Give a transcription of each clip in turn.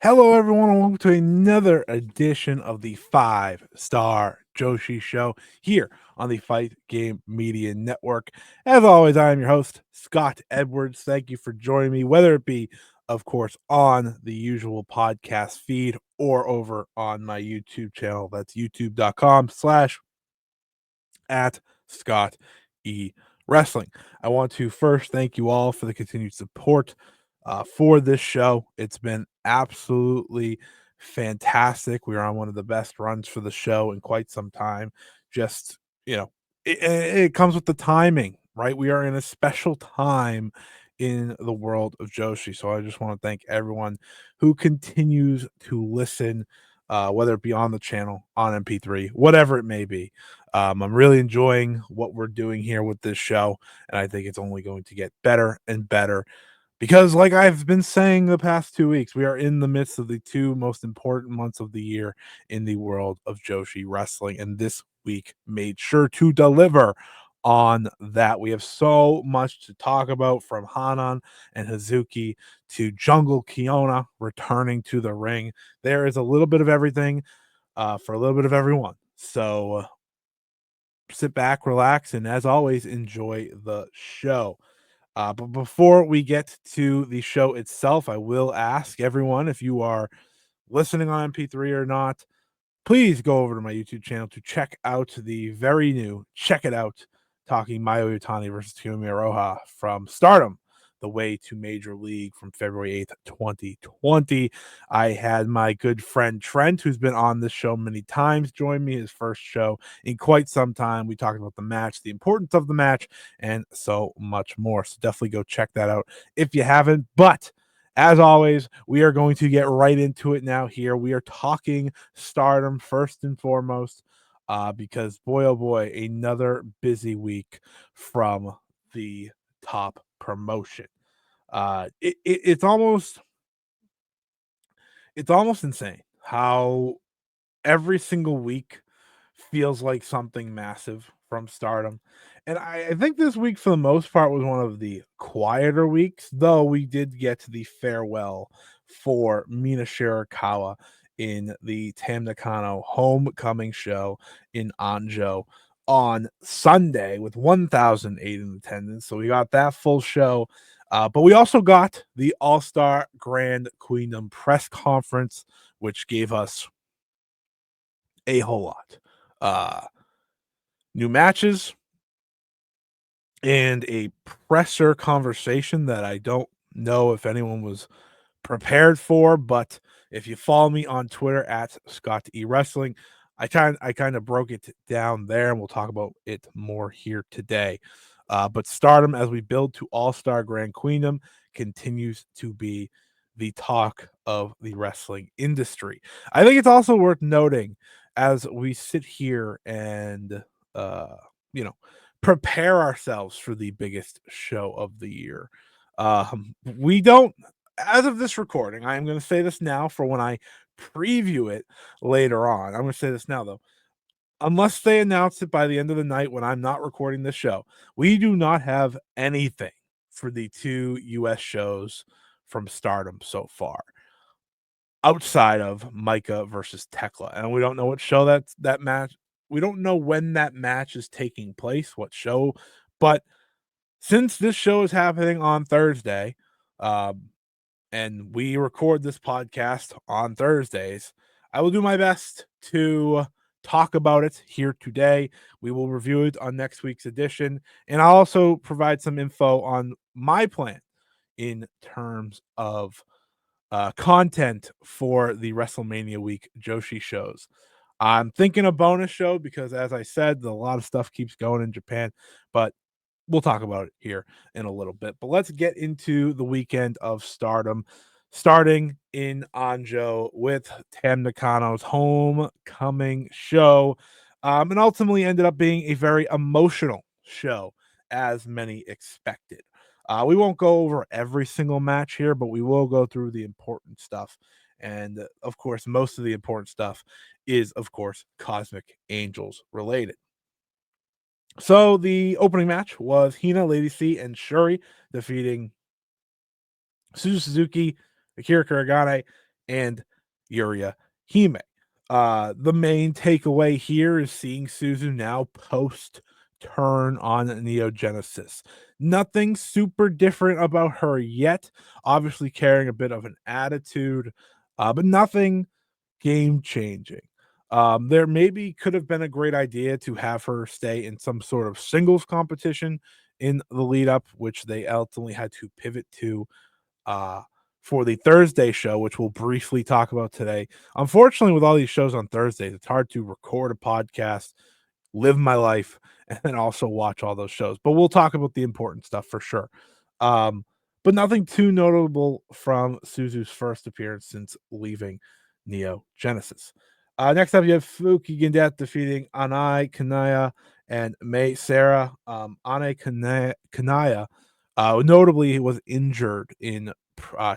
Hello, everyone, and welcome to another edition of the Five Star Joshi Show here on the Fight Game Media Network. As always, I am your host, Scott Edwards. Thank you for joining me, whether it be, of course, on the usual podcast feed or over on my YouTube channel. That's youtube.com/@ Scott E. Wrestling. I want to first thank you all for the continued support for this show. It's been absolutely fantastic. We are on one of the best runs for the show in quite some time. Just, it comes with the timing, right? We are in a special time in the world of Joshi. So I just want to thank everyone who continues to listen, whether it be on the channel, on MP3, whatever it may be. I'm really enjoying what we're doing here with this show, and I think it's only going to get better and better because, like I've been saying the past 2 weeks, we are in the midst of the two most important months of the year in the world of Joshi wrestling, and this week made sure to deliver on that. We have so much to talk about, from Hanan and Hazuki to Jungle Kyona returning to the ring. There is a little bit of everything for a little bit of everyone. So sit back, relax, and as always, enjoy the show. But before we get to the show itself, I will ask everyone, if you are listening on MP3 or not, please go over to my YouTube channel to check out the very new Check It Out talking Mayo Utani versus Kiyomi Aroha from Stardom, the way to Major League, from February 8th, 2020. I had my good friend Trent, who's been on this show many times, join me, his first show in quite some time. We talked about the match, the importance of the match, and so much more. So definitely go check that out if you haven't. But as always, we are going to get right into it now here. We are talking Stardom first and foremost, because boy, oh boy, another busy week from the top promotion. It's almost insane how every single week feels like something massive from Stardom. And I think this week, for the most part, was one of the quieter weeks, though we did get the farewell for Mina Shirakawa in the Tam Nakano homecoming show in ANJO on Sunday with 1,008 in attendance. So we got that full show. But we also got the All-Star Grand Queendom press conference, which gave us a whole lot. New matches and a presser conversation that I don't know if anyone was prepared for, but if you follow me on Twitter at Scott E Wrestling, I kind of broke it down there, and we'll talk about it more here today. But Stardom, as we build to All-Star Grand Queendom, continues to be the talk of the wrestling industry. I think it's also worth noting, as we sit here and uh, you know prepare ourselves for the biggest show of the year. We don't, as of this recording, I am going to say this now for when I preview it later on. I'm going to say this now, though. Unless they announce it by the end of the night when I'm not recording this show, we do not have anything for the two US shows from Stardom so far, outside of Micah versus Tekla. And we don't know what show that match. We don't know when that match is taking place, what show, but since this show is happening on Thursday, um, and we record this podcast on Thursdays, I will do my best to talk about it here today. We will review it on next week's edition, and I'll also provide some info on my plan in terms of content for the WrestleMania week Joshi shows. I'm thinking a bonus show because, as I said, a lot of stuff keeps going in Japan, but we'll talk about it here in a little bit. But let's get into the weekend of Stardom, starting in Anjo with Tam Nakano's homecoming show, and ultimately ended up being a very emotional show, as many expected. We won't go over every single match here, but we will go through the important stuff. And of course, most of the important stuff is, of course, Cosmic Angels related. So the opening match was Hina, Lady C, and Shuri defeating Suzu Suzuki, Akira Kuragane, and Yuria Hime. The main takeaway here is seeing Suzu now post turn on Neogenesis. Nothing super different about her yet. Obviously, carrying a bit of an attitude, but nothing game changing. There maybe could have been a great idea to have her stay in some sort of singles competition in the lead up, which they ultimately had to pivot to uh, for the Thursday show, which we'll briefly talk about today. Unfortunately, with all these shows on Thursdays, it's hard to record a podcast, live my life, and then also watch all those shows. But we'll talk about the important stuff for sure. Um, but nothing too notable from Suzu's first appearance since leaving Neo Genesis. Next up, you have Fuki Gendet defeating Anai Kanaya and Mei Sarah. Anai Kanaya notably was injured in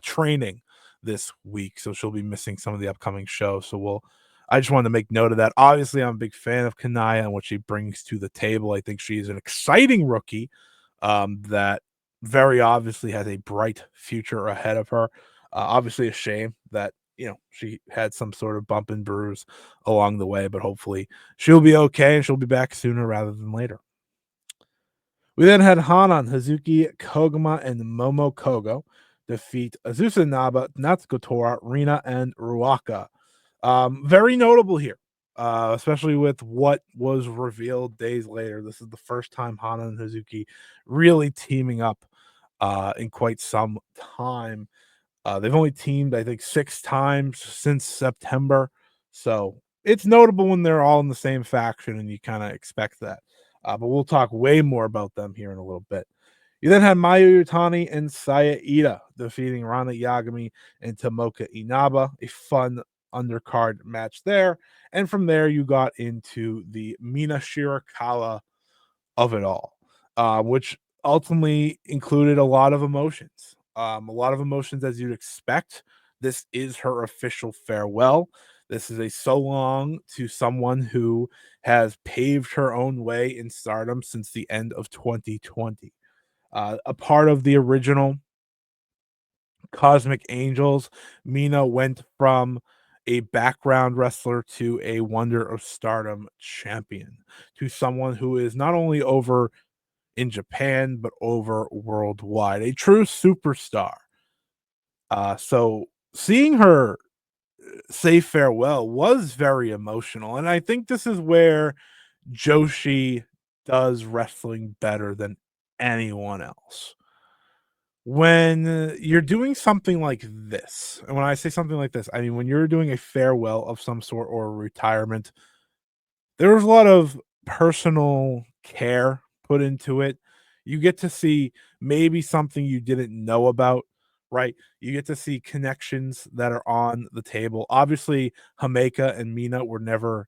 training this week, so she'll be missing some of the upcoming shows. So I just wanted to make note of that. Obviously, I'm a big fan of Kanaya and what she brings to the table. I think she is an exciting rookie that very obviously has a bright future ahead of her. Obviously, a shame that she had some sort of bump and bruise along the way, but hopefully she'll be okay and she'll be back sooner rather than later. We then had Hanan, Hazuki, Koguma, and Momo Kogo defeat Azusa Naba, Natsuko Tora, Rina, and Ruaka. Very notable here, especially with what was revealed days later. This is the first time Hanan and Hazuki really teaming up in quite some time. They've only teamed, I think, 6 times since September. So it's notable when they're all in the same faction, and you kind of expect that. But we'll talk way more about them here in a little bit. You then had Mayu Utani and Saya Ida defeating Rana Yagami and Tomoka Inaba. A fun undercard match there. And from there, you got into the Mina Shirakawa of it all, which ultimately included a lot of emotions. A lot of emotions as you'd expect. This is her official farewell. This is a so long to someone who has paved her own way in stardom since the end of 2020. A part of the original Cosmic Angels, Mina went from a background wrestler to a Wonder of Stardom champion, to someone who is not only over in Japan, but over worldwide. A true superstar. So seeing her say farewell was very emotional. And I think this is where Joshi does wrestling better than anyone else. When you're doing something like this, and when I say something like this, I mean when you're doing a farewell of some sort or a retirement, there was a lot of personal care put into it. You get to see maybe something you didn't know about, right? You get to see connections that are on the table. Obviously, Hameka and Mina were never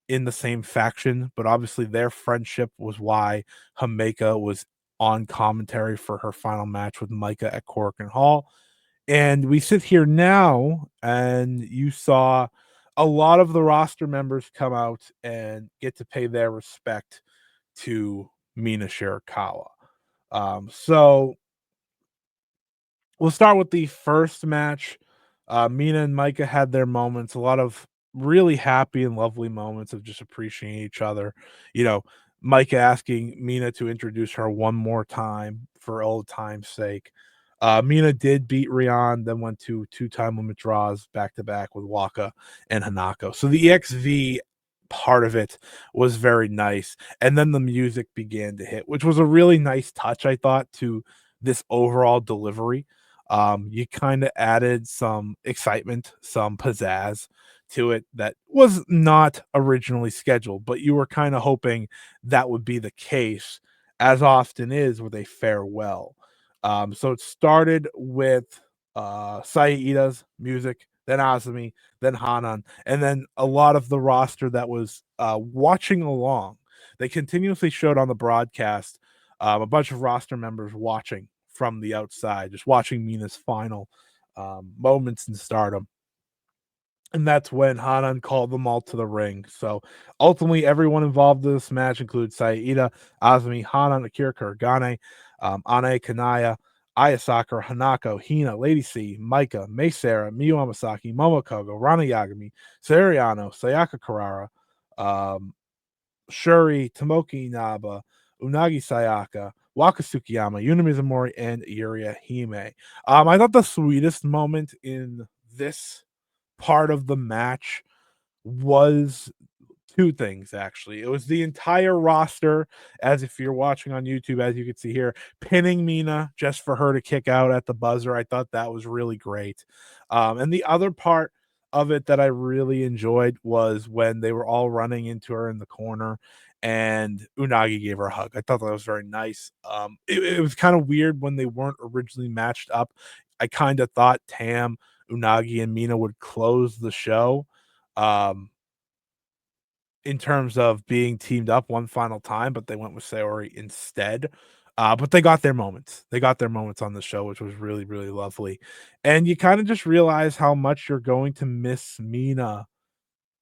in the same faction, but obviously their friendship was why Hameka was on commentary for her final match with Micah at Cork and Hall. And we sit here now, and you saw a lot of the roster members come out and get to pay their respect to Mina Shirakawa. So we'll start with the first match. Mina and Micah had their moments, a lot of really happy and lovely moments of just appreciating each other. Micah asking Mina to introduce her one more time for old time's sake. Mina did beat Rion, then went to 2-time limit draws back to back with Waka and Hanako. So the EXV part of it was very nice. And then the music began to hit, which was a really nice touch, I thought, to this overall delivery. You kind of added some excitement, some pizzazz to it that was not originally scheduled, but you were kind of hoping that would be the case, as often is with a farewell. So it started with Saida's music, then Azumi, then Hanan, and then a lot of the roster that was watching along. They continuously showed on the broadcast a bunch of roster members watching from the outside, just watching Mina's final moments in stardom. And that's when Hanan called them all to the ring. So ultimately, everyone involved in this match includes Saida, Azumi, Hanan, Akira Kuragane, Ane Kanaya, Ayasaka, Hanako, Hina, Lady C, Micah, Mei Sarah, Miyu Amasaki, Momokogo, Rana Yagami, Seriano, Sayaka Karara, um, Shuri, Tomoki Naba, Unagi Sayaka, Waka Tsukiyama, Yuna Mizumori, and Yuria Hime. I thought the sweetest moment in this part of the match was two things, actually. It was the entire roster, as if you're watching on YouTube, as you can see here, pinning Mina just for her to kick out at the buzzer. I thought that was really great. And the other part of it that I really enjoyed was when they were all running into her in the corner and Unagi gave her a hug. I thought that was very nice. It was kind of weird when they weren't originally matched up. I kind of thought Tam, Unagi, and Mina would close the show. Um, in terms of being teamed up one final time, but they went with Saori instead. But they got their moments. They got their moments on the show, which was really, really lovely. And you kind of just realize how much you're going to miss Mina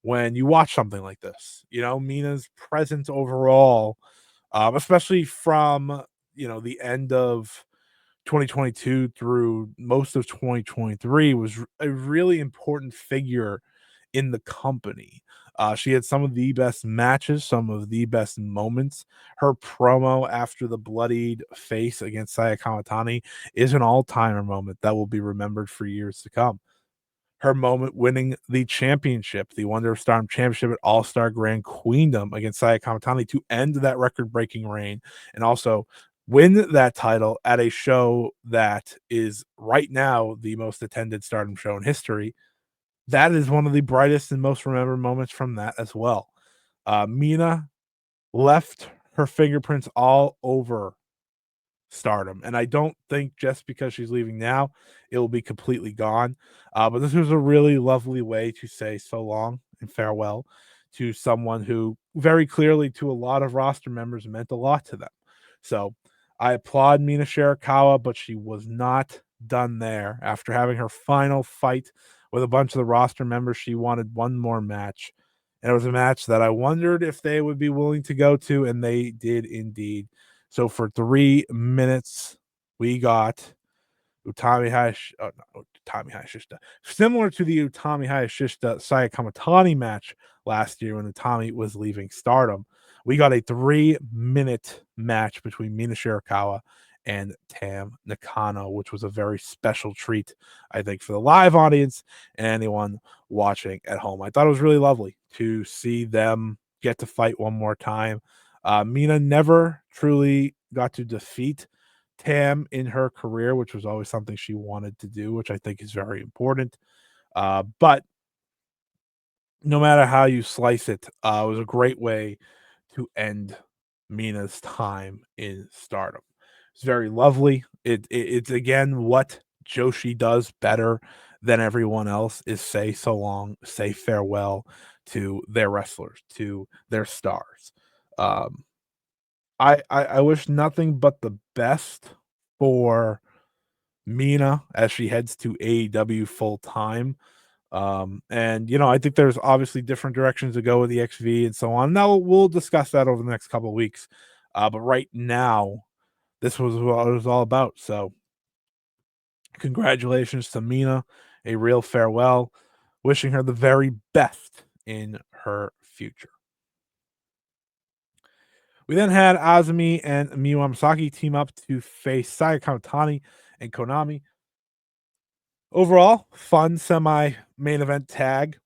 when you watch something like this. You know, Mina's presence overall, especially from the end of 2022 through most of 2023, was a really important figure in the company. She had some of the best matches, some of the best moments. Her promo after the bloodied face against Saya Kamitani is an all-timer moment that will be remembered for years to come. Her moment winning the championship, the Wonder of Stardom Championship at All-Star Grand Queendom against Saya Kamitani to end that record-breaking reign, and also win that title at a show that is right now the most attended Stardom show in history. That is one of the brightest and most remembered moments from that as well. Mina left her fingerprints all over Stardom, and I don't think just because she's leaving now, it will be completely gone. But this was a really lovely way to say so long and farewell to someone who very clearly to a lot of roster members meant a lot to them. So I applaud Mina Shirakawa, but she was not done there. After having her final fight with a bunch of the roster members, she wanted one more match. And it was a match that I wondered if they would be willing to go to, and they did indeed. So for 3 minutes, we got Utami Utami Hayashishita. Similar to the Utami Hayashishita Saya Kamitani match last year when Utami was leaving Stardom, we got a 3-minute match between Mina Shirakawa and Tam Nakano, which was a very special treat, I think, for the live audience and anyone watching at home. I thought it was really lovely to see them get to fight one more time. Mina never truly got to defeat Tam in her career, which was always something she wanted to do, which I think is very important. But no matter how you slice it, it was a great way to end Mina's time in Stardom. It's very lovely. It's again what Joshi does better than everyone else is say so long, say farewell to their wrestlers, to their stars. Um, I wish nothing but the best for Mina as she heads to AEW full time. And I think there's obviously different directions to go with the XV and so on. Now we'll discuss that over the next couple of weeks. But right now, this was what it was all about. So congratulations to Mina, a real farewell. Wishing her the very best in her future. We then had Azumi and Miyu Amasaki team up to face Saya Kamitani and Konami. Overall, fun semi-main event tag.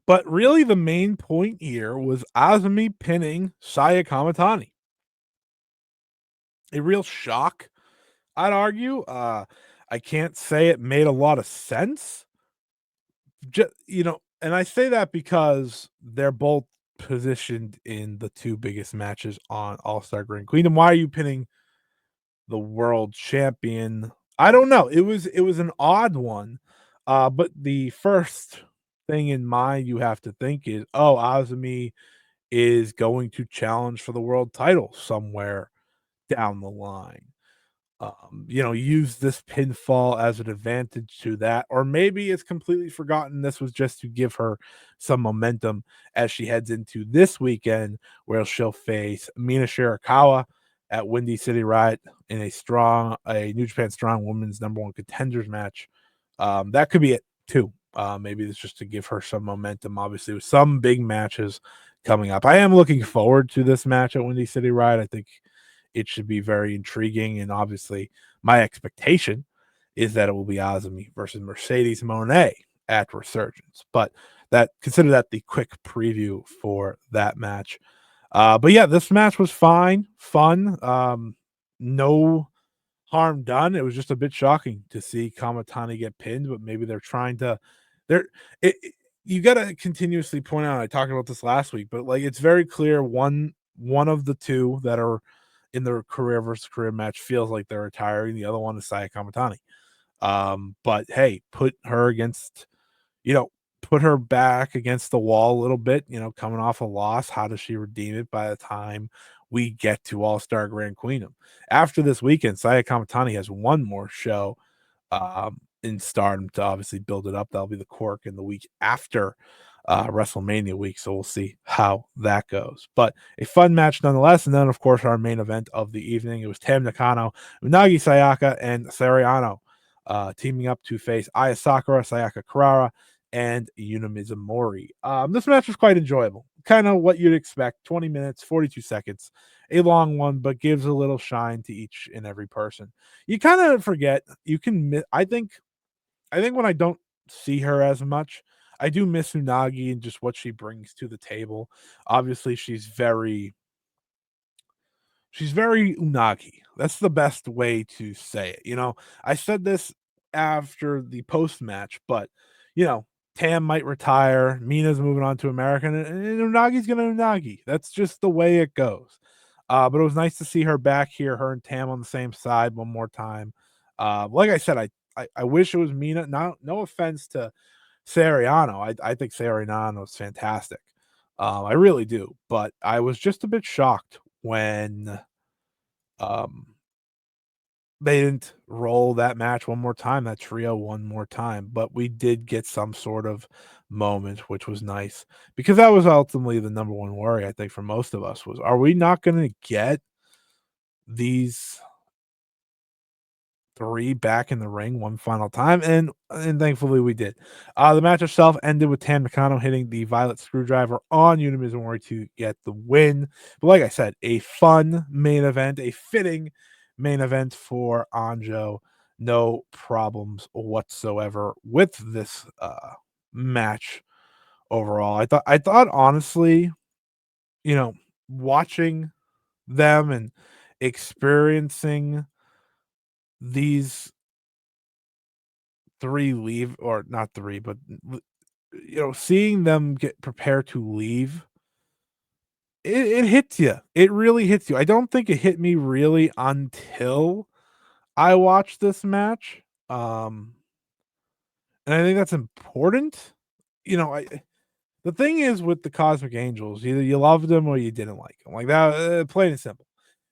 But really the main point here was Azumi pinning Saya Kamitani. A real shock, I'd argue. I can't say it made a lot of sense. And I say that because they're both positioned in the two biggest matches on All-Star Grand Queendom. Why are you pinning the world champion? I don't know. It was an odd one. But the first thing in mind you have to think is, oh, Azumi is going to challenge for the world title somewhere down the line. Use this pinfall as an advantage to that, or maybe it's completely forgotten this was just to give her some momentum as she heads into this weekend where she'll face Mina Shirakawa at Windy City Riot in a New Japan Strong Women's #1 Contenders match. That could be it too. Maybe it's just to give her some momentum, obviously, with some big matches coming up. I am looking forward to this match at Windy City Riot. I think it should be very intriguing, and obviously, my expectation is that it will be Azumi versus Mercedes Moné at Resurgence. But consider that the quick preview for that match. But yeah, this match was fun. No harm done. It was just a bit shocking to see Kamitani get pinned, but maybe they're trying to. They're you got to continuously point out. I talked about this last week, but like it's very clear one of the two that are in the career versus career match feels like they're retiring. The other one is Saya Kamitani. But hey, put her against, you know, put her back against the wall a little bit, coming off a loss. How does she redeem it by the time we get to All-Star Grand Queendom? After this weekend, Saya Kamitani has one more show in Stardom to obviously build it up. That'll be the Cork in the week after WrestleMania week. So we'll see how that goes. But a fun match nonetheless. And then, of course, our main event of the evening. It was Tam Nakano, Unagi Sayaka, and Sariano teaming up to face Aya Sakura, Sayaka Kurara, and Yuna Mizumori. This match was quite enjoyable. Kind of what you'd expect. 20 minutes, 42 seconds. A long one, but gives a little shine to each and every person. You kind of forget. You can. I think when I don't see her as much, I do miss Unagi and just what she brings to the table. Obviously, she's very Unagi. That's the best way to say it. I said this after the post match, but Tam might retire. Mina's moving on to American, and Unagi's gonna Unagi. That's just the way it goes. But it was nice to see her back here, her and Tam on the same side one more time. Like I said, I wish it was Mina. No offense to Sariano. I think Sariano is fantastic. I really do. But I was just a bit shocked when um they didn't roll that match one more time, that trio one more time. But we did get some sort of moment, which was nice because that was ultimately the number one worry, I think, for most of us was, are we not going to get these three back in the ring one final time? And thankfully we did. The match itself ended with Tam Nakano hitting the Violet Screwdriver on Yuna Mizumori to get the win. But like I said, a fun main event, a fitting main event for ANJO. No problems whatsoever with this match overall. I thought honestly, watching them and experiencing these three leave, or not three, but seeing them get prepared to leave, it hits you. It really hits you. I don't think it hit me really until I watched this match. And I think that's important. The thing is with the Cosmic Angels, either you loved them or you didn't like them. Like that, plain and simple.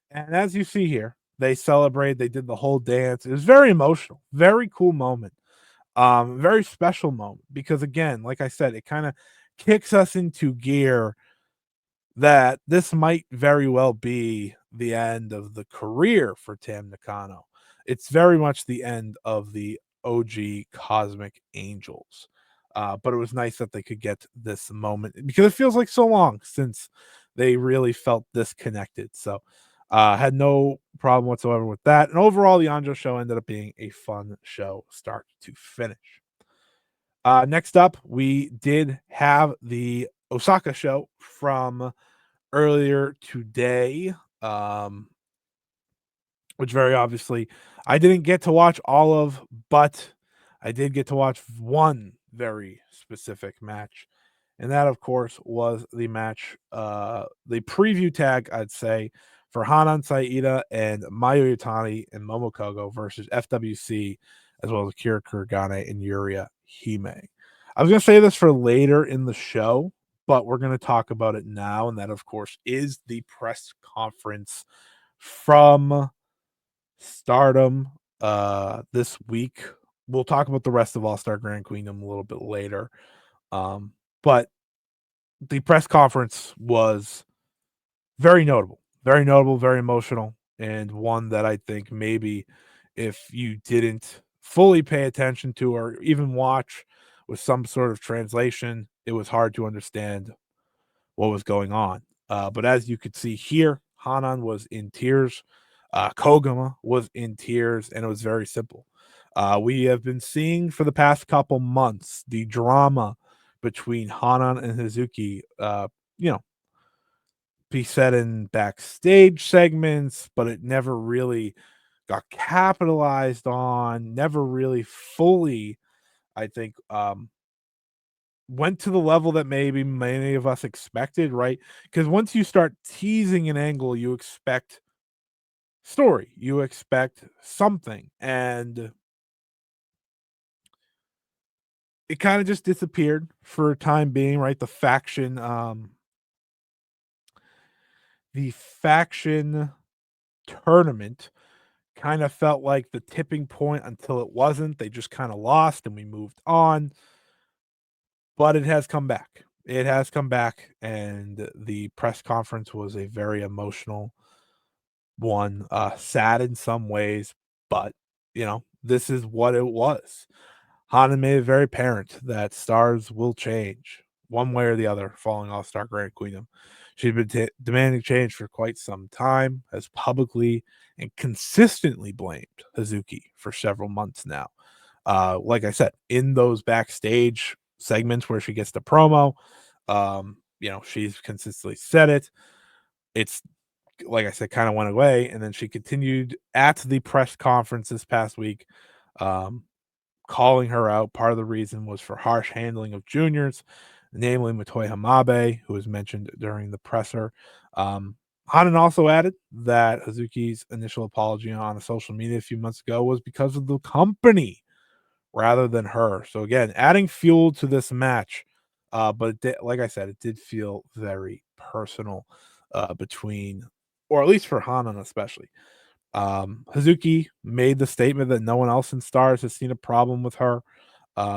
And as you see here, they celebrate. They did the whole dance. It was very emotional, very cool moment. Very special moment because again, like I said, it kind of kicks us into gear that this might very well be the end of the career for Tam Nakano. It's very much the end of the OG Cosmic Angels. But it was nice that they could get this moment because it feels like so long since they really felt disconnected. So had no problem whatsoever with that. And overall, the ANJO show ended up being a fun show, start to finish. Next up, we did have the Osaka show from earlier today, which very obviously I didn't get to watch all of, but I did get to watch one very specific match. And that, of course, was the match, the preview tag, I'd say, for Hanan Saida and Mayu Itani and Momokogo versus FWC, as well as Akira Kuragane and Yuria Hime. I was going to say this for later in the show, but we're going to talk about it now. And that, of course, is the press conference from Stardom this week. We'll talk about the rest of All-Star Grand Queendom a little bit later. But the press conference was very notable, very emotional. and one that I think maybe if you didn't fully pay attention to or even watch with some sort of translation, it was hard to understand what was going on. But as you could see here, Hanan was in tears. Koguma was in tears, and it was very simple. We have been seeing for the past couple months the drama between Hanan and Hazuki, you know, be said in backstage segments, but it never really got capitalized on, never really fully, I think, went to the level that maybe many of us expected, right? Because once you start teasing an angle, you expect story, you expect something, and it kind of just disappeared for a time being, right? The faction tournament kind of felt like the tipping point until it wasn't. They just kind of lost and we moved on, but it has come back. It has come back, and the press conference was a very emotional one, sad in some ways, but this is what it was. Hana made it very apparent that stars will change one way or the other following All Star Grand Queendom. She's been demanding change for quite some time, has publicly and consistently blamed Hazuki for several months now. Like I said, in those backstage segments where she gets the promo, she's consistently said it. It's like I said, kind of went away, and then she continued at the press conference this past week, um, calling her out. Part of the reason was for harsh handling of juniors, namely Matoy Hamabe, who was mentioned during the presser. Hanan also added that Hazuki's initial apology on a social media a few months ago was because of the company rather than her. So again, adding fuel to this match, but like I said, it did feel very personal between, or at least for Hanan especially. Hazuki made the statement that no one else in Stars has seen a problem with her.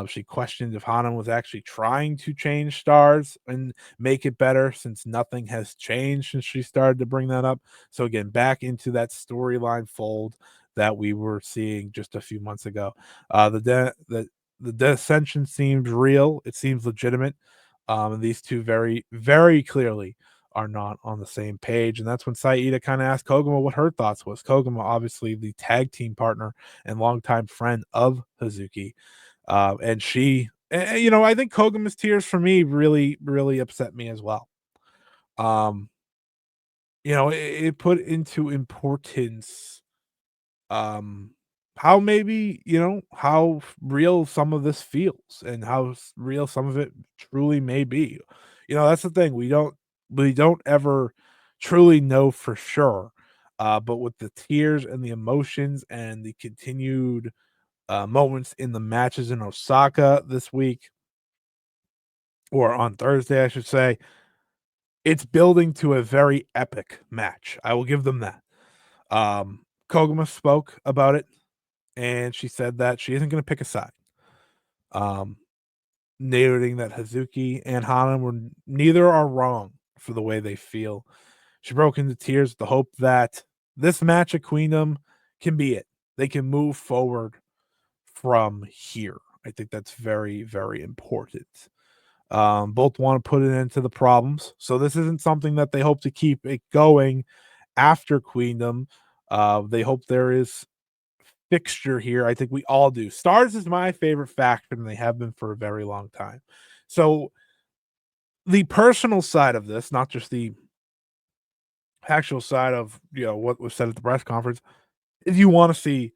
She questioned if Hanan was actually trying to change Stars and make it better since nothing has changed since she started to bring that up. So again, back into that storyline fold that we were seeing just a few months ago. The dissension seems real. It seems legitimate. And these two very, very clearly are not on the same page. And that's when Saida kind of asked Koguma what her thoughts was. Koguma, obviously the tag team partner and longtime friend of Hazuki. And I think Koguma's tears for me really, really upset me as well. Um, it put into importance um how maybe how real some of this feels and how real some of it truly may be. That's the thing, we don't ever truly know for sure, but with the tears and the emotions and the continued moments in the matches in Osaka this week, or on Thursday I should say, it's building to a very epic match. I will give them that. Koguma spoke about it, and she said that she isn't going to pick a side. Um, Noting that Hazuki and Hanan were neither are wrong for the way they feel. She broke into tears with the hope that this match at Queendom can be it. They can move forward from here. I think that's very, very important. Both want to put it into the problems, so this isn't something that they hope to keep it going after Queendom. They hope there is fixture here. I think we all do. Stars is my favorite faction, and they have been for a very long time. So the personal side of this, not just the actual side of what was said at the press conference, is you want to see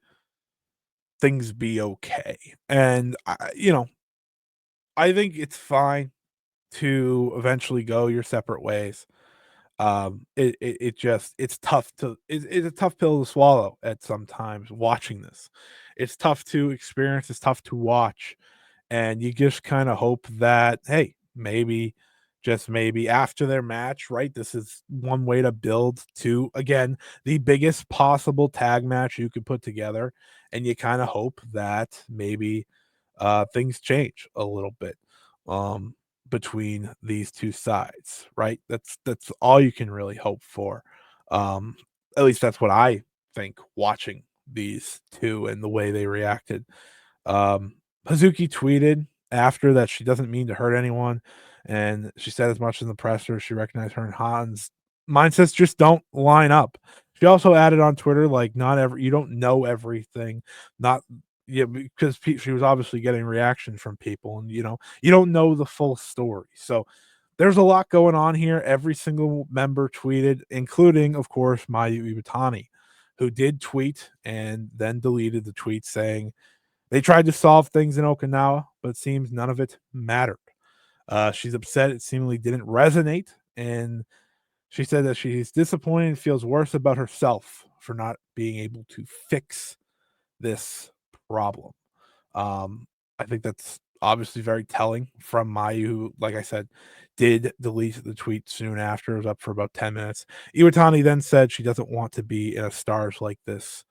things be okay. And I think it's fine to eventually go your separate ways. It just it's a tough pill to swallow at sometimes watching this. It's tough to experience, it's tough to watch, and you just kind of hope that, hey, maybe, just maybe after their match, right, this is one way to build to, again, the biggest possible tag match you could put together, and you kind of hope that maybe things change a little bit um between these two sides, right? That's all you can really hope for. um At least that's what I think watching these two and the way they reacted. Um, Hazuki tweeted after that she doesn't mean to hurt anyone, and she said as much in the presser. She recognized her and Han's mindsets just don't line up. She also added on Twitter, like, not every you don't know everything, not yeah, because she was obviously getting reaction from people, and you don't know the full story. So there's a lot going on here. Every single member tweeted, including, of course, Mayu Iwatani, who did tweet and then deleted the tweet saying they tried to solve things in Okinawa, but it seems none of it mattered. She's upset it seemingly didn't resonate, and she said that she's disappointed and feels worse about herself for not being able to fix this problem. Um, I think that's obviously very telling from Mayu, who, like I said, did delete the tweet soon after. It was up for about 10 minutes. Iwatani then said she doesn't want to be in a stars like this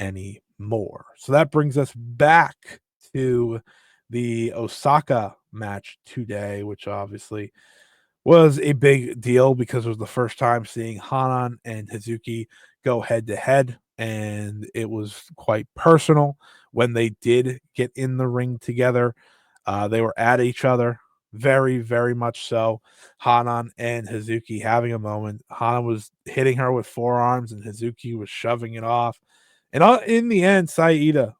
anymore. So that brings us back to the Osaka match today, which obviously was a big deal because it was the first time seeing Hanan and Hazuki go head to head, and it was quite personal when they did get in the ring together. They were at each other, very, very much so. Hanan and Hazuki having a moment. Hanan was hitting her with forearms, and Hazuki was shoving it off. And in the end, Saida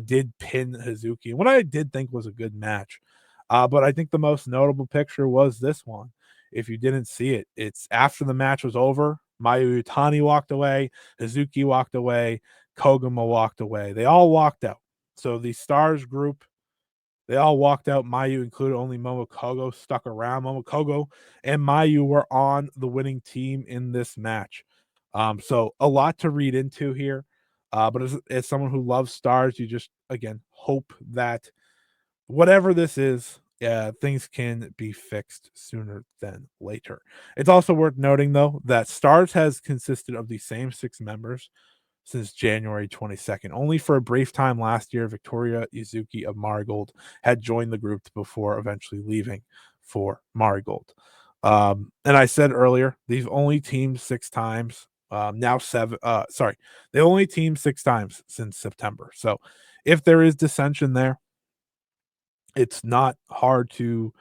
did pin Hazuki, what I did think was a good match. But I think the most notable picture was this one. If you didn't see it, it's after the match was over. Mayu Utani walked away, Hazuki walked away, Koguma walked away. They all walked out. So the Stars group, they all walked out. Mayu included, only Momokogo stuck around. Momokogo and Mayu were on the winning team in this match. So a lot to read into here. But as someone who loves Stars, you just again hope that whatever this is, yeah, things can be fixed sooner than later. It's also worth noting, though, that Stars has consisted of the same 6 members since January 22nd. Only for a brief time last year, Victoria Izuki of Marigold had joined the group before eventually leaving for Marigold. And I said earlier, they've only teamed 6 times. Now 7. Sorry, they only teamed 6 times since September. So if there is dissension there, it's not hard to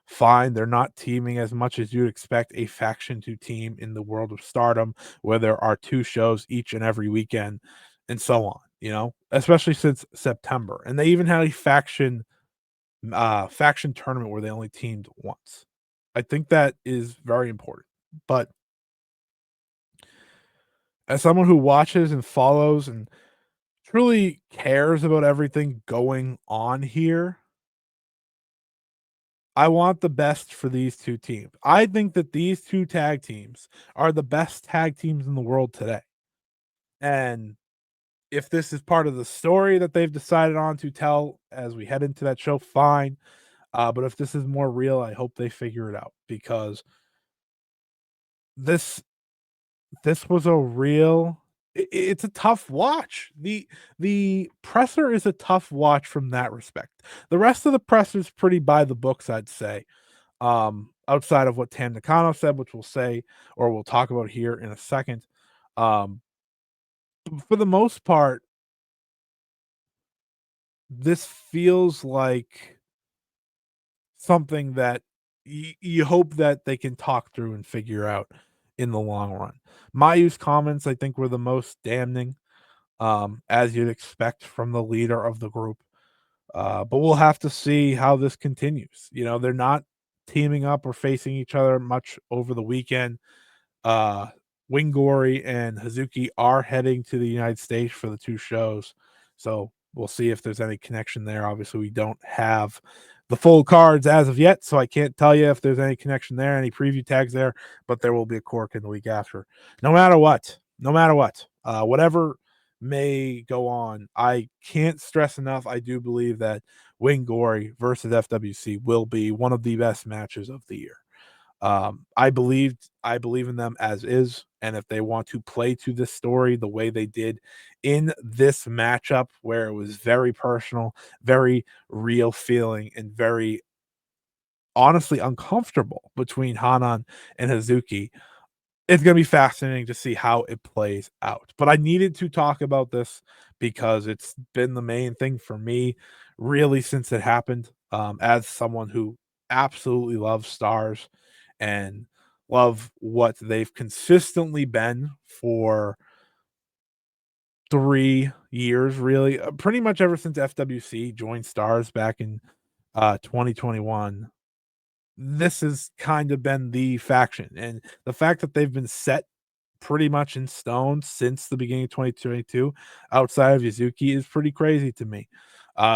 find. They're not teaming as much as you'd expect a faction to team in the world of Stardom, where there are 2 shows each and every weekend, and so on. Especially since September, and they even had a faction tournament where they only teamed once. I think that is very important. But as someone who watches and follows and truly cares about everything going on here, I want the best for these 2 teams. I think that these 2 tag teams are the best tag teams in the world today. And if this is part of the story that they've decided on to tell as we head into that show, fine. But if this is more real, I hope they figure it out, because this this was a real it's a tough watch. The presser is a tough watch from that respect. The rest of the presser is pretty by the books, I'd say. Outside of what Tam Nakano said, which we'll say or we'll talk about here in a second. Um, for the most part, this feels like something that you hope that they can talk through and figure out in the long run. Mayu's comments, I think, were the most damning, as you'd expect from the leader of the group. But we'll have to see how this continues. They're not teaming up or facing each other much over the weekend. Uh, Wingori and Hazuki are heading to the United States for the 2 shows. So we'll see if there's any connection there. Obviously, we don't have the full cards as of yet, so I can't tell you if there's any connection there, any preview tags there, but there will be a cork in the week after. No matter what, whatever may go on, I can't stress enough. I do believe that Wingori versus FWC will be one of the best matches of the year. I believe in them as is, and if they want to play to this story the way they did in this matchup, where it was very personal, very real feeling, and very honestly uncomfortable between Hanan and Hazuki, it's gonna be fascinating to see how it plays out. But I needed to talk about this because it's been the main thing for me really since it happened. As someone who absolutely loves stars and love what they've consistently been for 3 years, really, pretty much ever since FWC joined Stars back in 2021. This has kind of been the faction, and the fact that they've been set pretty much in stone since the beginning of 2022 outside of Yazuki is pretty crazy to me.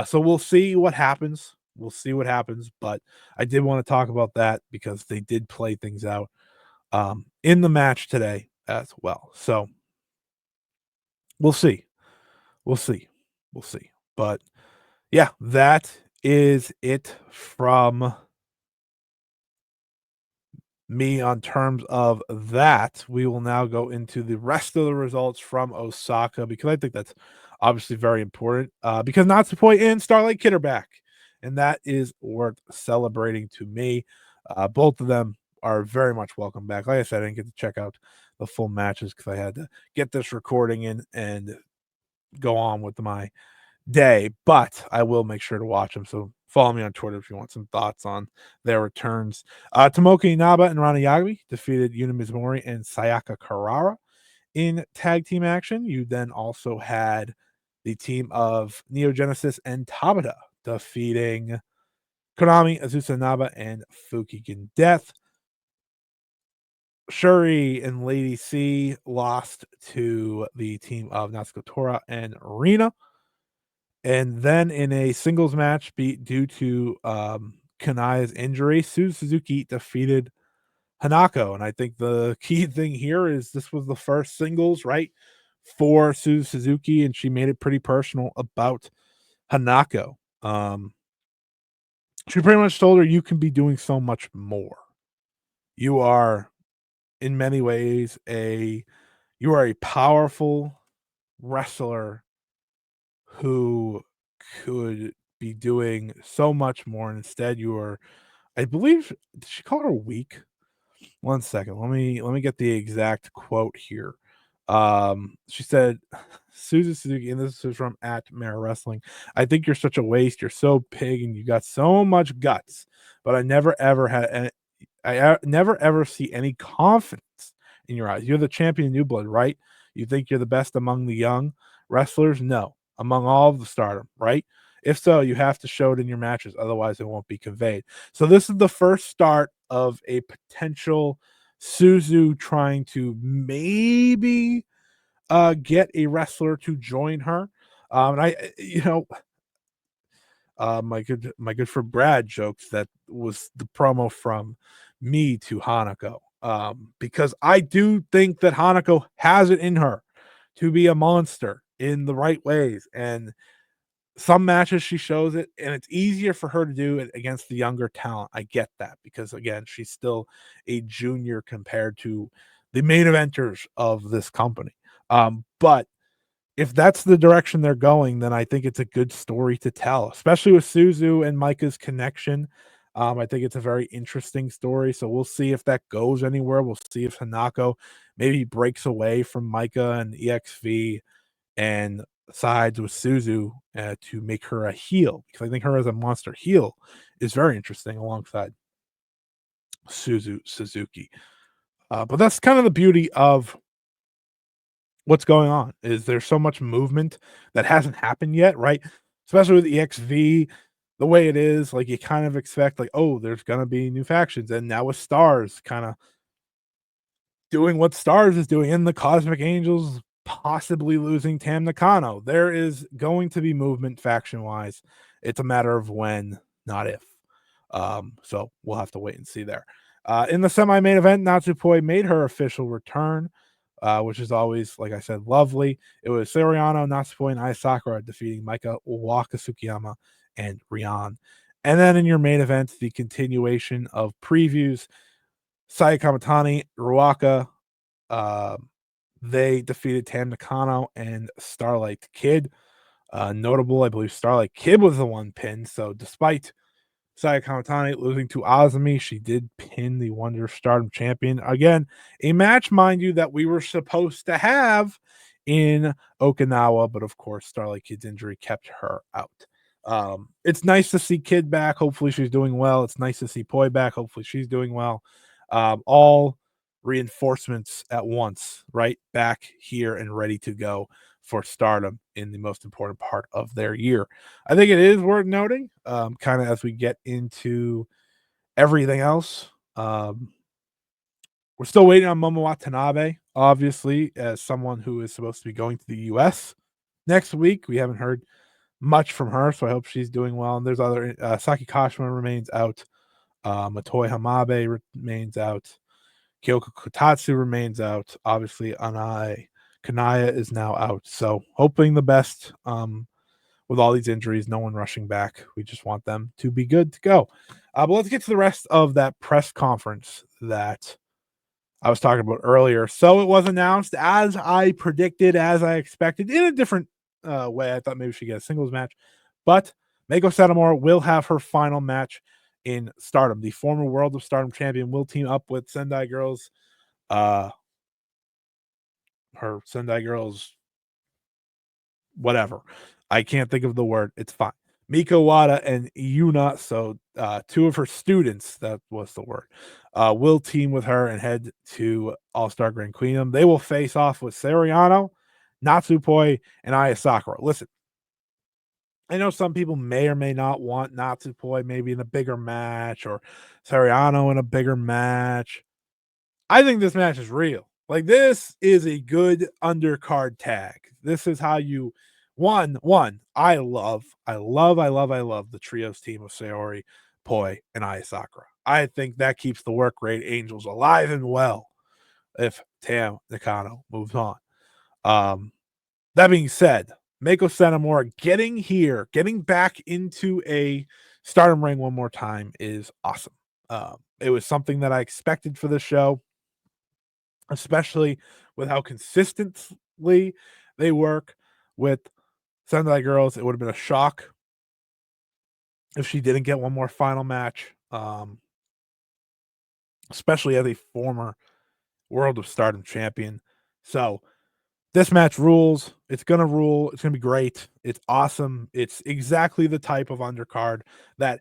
So we'll see what happens. We'll see what happens, but I did want to talk about that because they did play things out in the match today as well. So we'll see. We'll see. We'll see. But yeah, that is it from me on terms of that. We will now go into the rest of the results from Osaka because I think that's obviously very important. Because Natsupoi and Starlight Kid are back, and that is worth celebrating to me. Both of them are very much welcome back. Like I said, I didn't get to check out the full matches because I had to get this recording in and go on with my day, but I will make sure to watch them. So follow me on Twitter if you want some thoughts on their returns. Tomoki Inaba and Rana Yagami defeated Yuna Mizumori and Sayaka Karara in tag team action. You then also had the team of Neo Genesis and Tabata defeating Konami, Azusa Naba, and Fukigen Death. Shuri and Lady C lost to the team of Natsuko Tora and Rina. And then in a singles match beat due to Kanaya's injury, Suzuki defeated Hanako. And I think the key thing here is this was the first singles, right, for Suzuki, and she made it pretty personal about Hanako. She pretty much told her, you can be doing so much more. You are in many ways you are a powerful wrestler who could be doing so much more, and instead you are, I believe, did she call her weak? One second, let me get the exact quote here. She said, Suzu Suzuki, and this is from at Mara Wrestling. I think you're such a waste. You're so big, and you got so much guts, but I never ever had any, never ever see any confidence in your eyes. You're the champion new blood, right? You think you're the best among the young wrestlers? No, among all of the stardom, right? If so, you have to show it in your matches, otherwise it won't be conveyed. So this is the first start of a potential Suzu trying to maybe get a wrestler to join her. And my good friend Brad jokes that was the promo from me to Hanako. Because I do think that Hanako has it in her to be a monster in the right ways. And some matches she shows it, and it's easier for her to do it against the younger talent. I get that because again, she's still a junior compared to the main eventers of this company. But if that's the direction they're going, then I think it's a good story to tell, especially with Suzu and Micah's connection. I think it's a very interesting story. So we'll see if that goes anywhere. We'll see if Hanako maybe breaks away from Micah and EXV and sides with Suzu to make her a heel, because I think her as a monster heel is very interesting alongside Suzuki. But that's kind of the beauty of what's going on, is there's so much movement that hasn't happened yet, right? Especially with EXV, the way it is, like you kind of expect, like, oh, there's gonna be new factions, and now with Stars kind of doing what Stars is doing, and the Cosmic Angels possibly losing Tam Nakano. There is going to be movement faction wise. It's a matter of when, not if. So we'll have to wait and see there. In the semi-main event, Natsupoi made her official return, which is always, like I said, lovely. It was Soriano, Natsupoi, and Ai Sakura defeating Maika Wakasukiyama and Rian. And then in your main event, the continuation of previews, Saya Kamitani, Ruaka, uh, they defeated Tam Nakano and Starlight Kid. Notable, I believe Starlight Kid was the one pinned. So despite Saya Kamitani losing to Azumi. She did pin the Wonder of Stardom champion. Again, a match, mind you, that we were supposed to have in Okinawa, but of course, Starlight Kid's injury kept her out. It's nice to see Kid back. Hopefully, she's doing well. It's nice to see Poi back. Hopefully, she's doing well. All reinforcements at once, right? Back here and ready to go for Stardom in the most important part of their year. I think it is worth noting, kind of as we get into everything else. We're still waiting on Momo Watanabe, obviously, as someone who is supposed to be going to the US next week. We haven't heard much from her, so I hope she's doing well. And there's other Saki Kashima remains out, Matoi Hamabe remains out, Kyoko Kotatsu remains out. Obviously, Anai Kanaya is now out. So hoping the best with all these injuries, no one rushing back. We just want them to be good to go. But let's get to the rest of that press conference that I was talking about earlier. So it was announced as I predicted, as I expected, in a different way. I thought maybe she'd get a singles match, but Meiko Satomura will have her final match in Stardom. The former World of Stardom champion will team up with Sendai Girls. Her Sendai Girls, whatever. I can't think of the word. It's fine. Miko Wada and Yuna, so two of her students, that was the word, will team with her and head to All-Star Grand Queendom. They will face off with Seriano, Natsupoi, and Aya Sakura. Listen, I know some people may or may not want Natsupoi maybe in a bigger match or Seriano in a bigger match. I think this match is real. Like, this is a good undercard tag. This is how you one. I love the trios team of Sayori, Poi, and Aya Sakura. I think that keeps the work rate Angels alive and well if Tam Nakano moves on. That being said, Meiko Satomura getting back into a Stardom ring one more time is awesome. It was something that I expected for the show, especially with how consistently they work with Sendai Girls. It would have been a shock if she didn't get one more final match, especially as a former World of Stardom champion. So this match rules. It's going to rule. It's going to be great. It's awesome. It's exactly the type of undercard that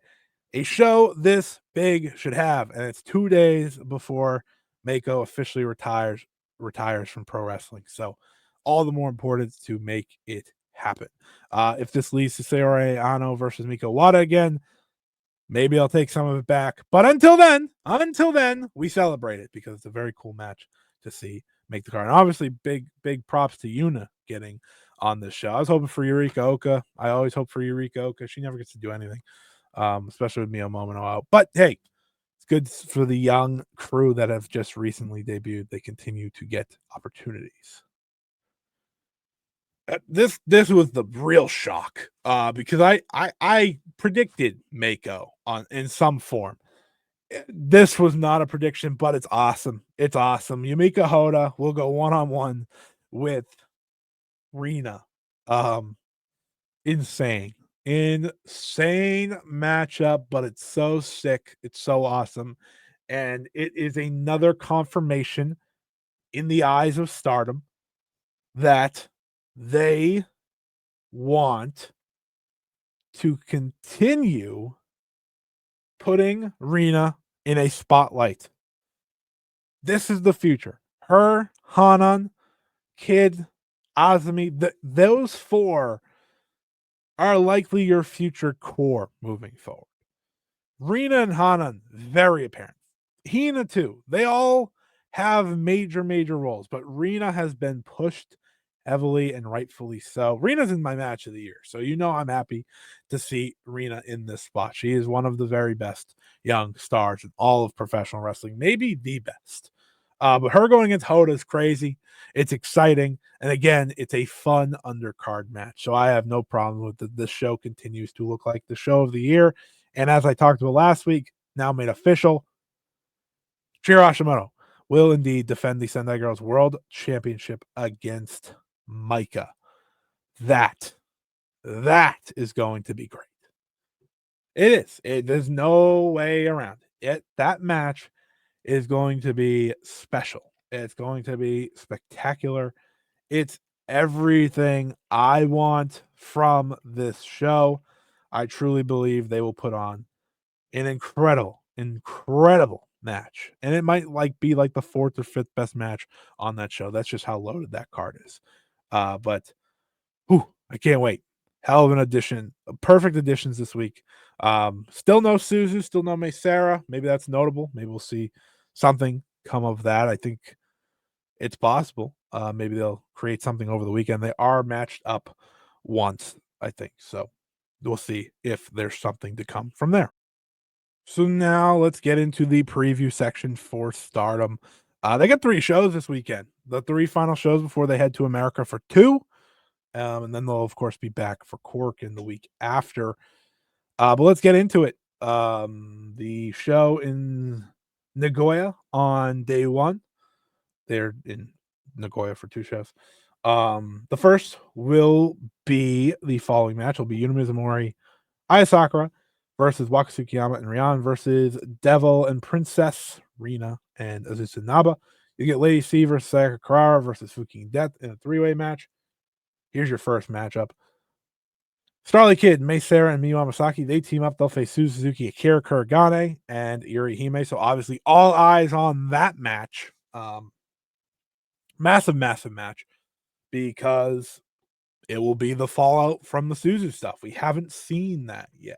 a show this big should have. And it's 2 days before Meiko officially retires from pro wrestling. So all the more important to make it happen. If this leads to Sayori Ano versus Miko Wada again, maybe I'll take some of it back. But until then, we celebrate it because it's a very cool match to see make the card. And obviously, big props to Yuna getting on this show. I was hoping for Yurika Oka. I always hope for Yurika Oka. She never gets to do anything, especially with Mio Momono out. But hey, it's good for the young crew that have just recently debuted. They continue to get opportunities. This was the real shock because I predicted Meiko in some form. This was not a prediction, but it's awesome. It's awesome. Yumika Hoda will go one-on-one with Rina. Insane matchup, but it's so sick. It's so awesome. And it is another confirmation in the eyes of Stardom that they want to continue putting Rina in a spotlight. This is the future. Her, Hanan, Kid, Azumi, those four are likely your future core moving forward. Rina and Hanan, very apparent. Hina too. They all have major roles, but Rina has been pushed heavily and rightfully so. Rina's in my match of the year, so I'm happy to see Rina in this spot. She is one of the very best young stars in all of professional wrestling, maybe the best. But her going against Hoda is crazy. It's exciting, and again, it's a fun undercard match. So I have no problem with it. This show continues to look like the show of the year. And as I talked about last week, now made official, Chiro Hashimoto will indeed defend the Sendai Girls World Championship against Maika. That is going to be great. It is. There's no way around it. That match is going to be special. It's going to be spectacular. It's everything I want from this show. I truly believe they will put on an incredible match. And it might be like the fourth or fifth best match on that show. That's just how loaded that card is. But whew, I can't wait. Hell of an addition. Perfect additions this week. Still no Suzu, still no May Sarah. Maybe that's notable. Maybe we'll see something come of that. I think it's possible. Maybe they'll create something over the weekend. They are matched up once, I think. So we'll see if there's something to come from there. So now let's get into the preview section for Stardom. They got 3 shows this weekend. The 3 final shows before they head to America for 2. And then they'll, of course, be back for Cork in the week after. But let's get into it. The show in Nagoya on day 1. They're in Nagoya for 2 shows. The first will be the following match. It'll be Yuna Mizumori, Aya Sakura versus Waka Tsukiyama and Ryan versus Devil and Princess Rina and Azusa Naba. You get Lady C versus Sayaka Carrara versus Fuking Death in a 3-way match. Here's your first matchup. Starlight Kid, Mei Sarah, and Miyu Amasaki, they team up. They'll face Suzuki, Akira Kuragane, and Yuri Hime. So obviously all eyes on that match. Massive match because it will be the fallout from the Suzu stuff. We haven't seen that yet.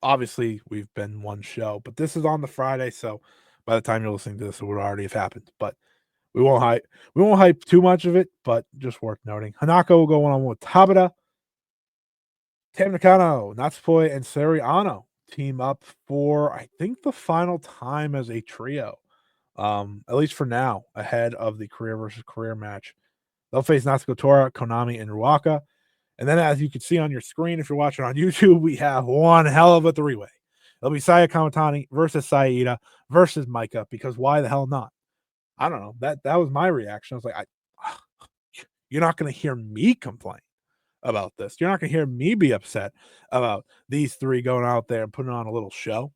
Obviously, we've been one show, but this is on the Friday, so by the time you're listening to this, it would already have happened. But we won't hype too much of it, but just worth noting. Hanako will go one-on-one with Tabata. Tam Nakano, Natsupoi, and Sari Ano team up for, I think, the final time as a trio. At least for now, ahead of the career versus career match. They'll face Natsuko Tora, Konami, and Ruaka. And then, as you can see on your screen, if you're watching on YouTube, we have one hell of a 3-way. It'll be Saya Kamitani versus Saida versus Meiko, because why the hell not? I don't know. That was my reaction. I was like, you're not going to hear me complain about this. You're not going to hear me be upset about these 3 going out there and putting on a little show.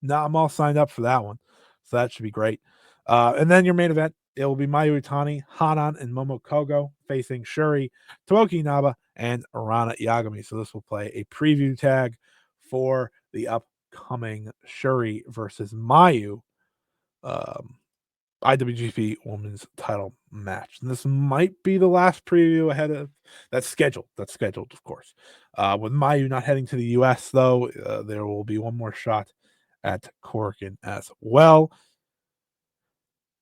No, I'm all signed up for that one. So that should be great. And then your main event, it will be Mayu Iwatani, Hanan, and Momo Kogo facing Shuri, Tomoki Naba, and Arana Yagami. So this will play a preview tag for the upcoming Shuri versus Mayu IWGP Women's Title match. And this might be the last preview ahead of that's scheduled. That's scheduled, of course. With Mayu not heading to the US, though, there will be one more shot at Corkin as well.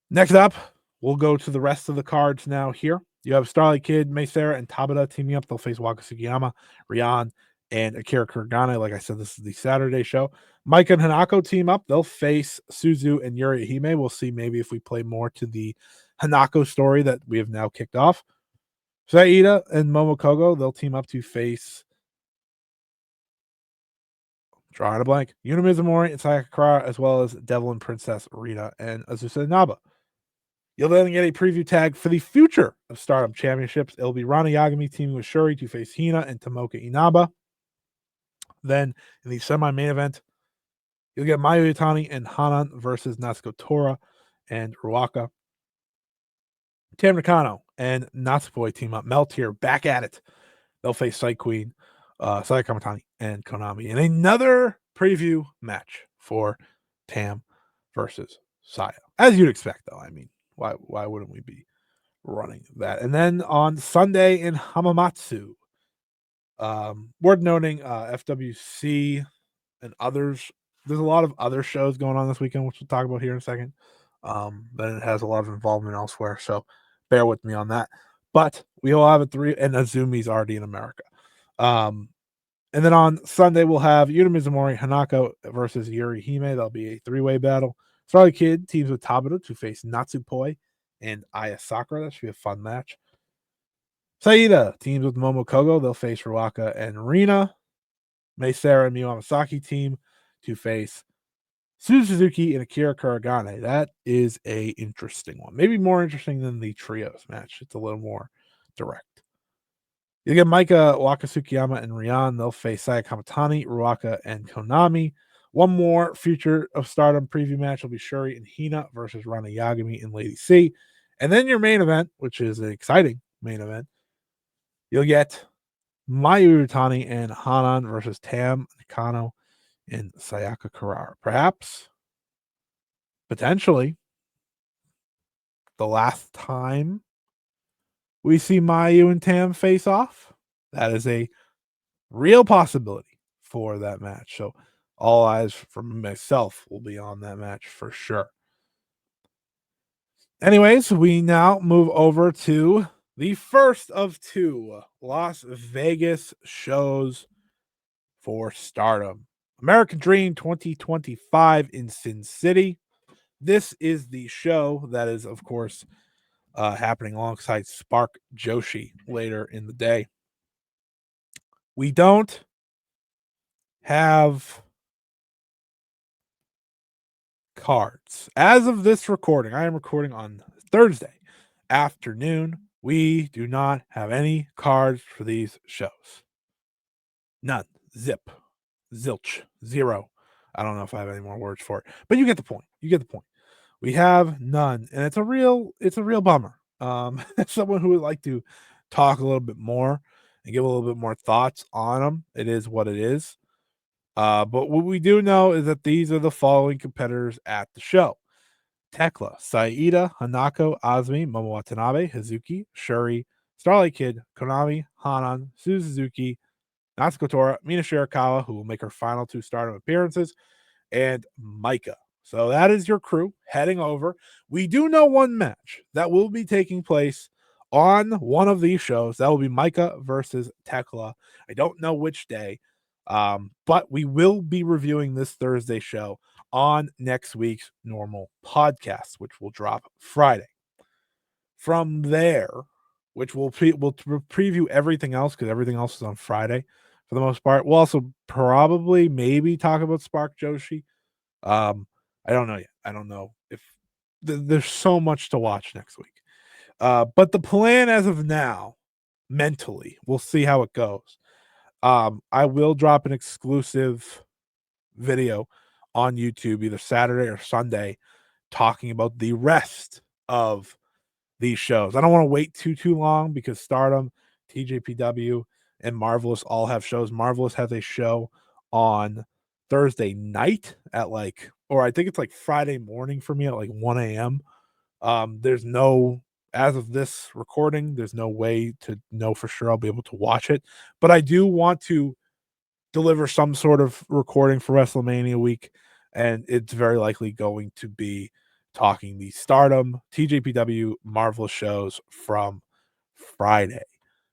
Next up, we'll go to the rest of the cards now here. You have Starlight Kid, Mei Sarah, and Tabata teaming up. They'll face Waka Tsukiyama, Ryan, and Akira Kuragane. Like I said, this is the Saturday show. Mike and Hanako team up. They'll face Suzu and Yuri Hime. We'll see maybe if we play more to the Hanako story that we have now kicked off. Saida and Momokogo, they'll team up to face drawing a blank. Yuna Mizumori and Sayaka Carrara, as well as Devil and Princess Rina and Azusa Naba. You'll then get a preview tag for the future of Stardom Championships. It'll be Rana Yagami teaming with Shuri to face Hina and Tomoka Inaba. Then in the semi-main event, you'll get Mayu Iwatani and Hanan versus Natsuko Tora and Ruaka. Tam Nakano and Natsupoi team up. Meltier back at it. They'll face Sight Queen, Saya Kamitani, and Konami in another preview match for Tam versus Saya. As you'd expect, though. I mean, why wouldn't we be running that? And then on Sunday in Hamamatsu, worth noting, FWC and others. There's a lot of other shows going on this weekend, which we'll talk about here in a second. Then it has a lot of involvement elsewhere, so bear with me on that. But we will have a 3, and Azumi's already in America. And then on Sunday, we'll have Yuna Mizumori, Hanako versus Yuri Hime. That'll be a 3-way battle. Starlight Kid teams with Tabata to face Natsupoi and Aya Sakura. That should be a fun match. Saida teams with Momo Kogo. They'll face Ruaka and Rina. Mei Sarah and Miyu Amasaki team to face Suzuki and Akira Kuragane. That is a interesting one. Maybe more interesting than the trios match. It's a little more direct. You get Maika, Wakasukiyama, and Ryan. They'll face Saya Kamitani, Ruaka, and Konami. One more Future of Stardom preview match will be Shuri and Hina versus Rana Yagami and Lady C. And then your main event, which is an exciting main event, you'll get Mayu Utani and Hanan versus Tam Nakano and Sayaka Kurara. Perhaps, potentially, the last time we see Mayu and Tam face off. That is a real possibility for that match. So all eyes from myself will be on that match for sure. Anyways, we now move over to the first of two Las Vegas shows for Stardom. American Dream 2025 in Sin City. This is the show that is, of course, happening alongside Spark Joshi later in the day. We don't have cards. As of this recording, I am recording on Thursday afternoon. We do not have any cards for these shows. None. Zip. Zilch. Zero. I don't know if I have any more words for it, but you get the point. You get the point. We have none, and it's a real bummer. As someone who would like to talk a little bit more and give a little bit more thoughts on them, it is what it is. But what we do know is that these are the following competitors at the show: Tekla, Saida, Hanako, Azumi, Momo Watanabe, Hazuki, Shuri, Starlight Kid, Konami, Hanan, Suzuki, Natsuko Tora, Mina Shirakawa, who will make her final two Stardom appearances, and Meiko. So that is your crew heading over. We do know one match that will be taking place on one of these shows. That will be Meiko versus Tekla. I don't know which day, but we will be reviewing this Thursday show on next week's normal podcast, which will drop Friday. From there, which we'll preview everything else because everything else is on Friday for the most part. We'll also probably maybe talk about Spark Joshi. I don't know yet. I don't know if there's so much to watch next week. But the plan as of now, mentally, we'll see how it goes. I will drop an exclusive video on YouTube either Saturday or Sunday talking about the rest of these shows. I don't want to wait too long because Stardom, TJPW, and Marvelous all have shows. Marvelous has a show on Thursday night at or I think it's like Friday morning for me at like 1 a.m. There's no, as of this recording, there's no way to know for sure I'll be able to watch it. But I do want to deliver some sort of recording for WrestleMania week, and it's very likely going to be talking the Stardom, TJPW, Marvelous shows from Friday.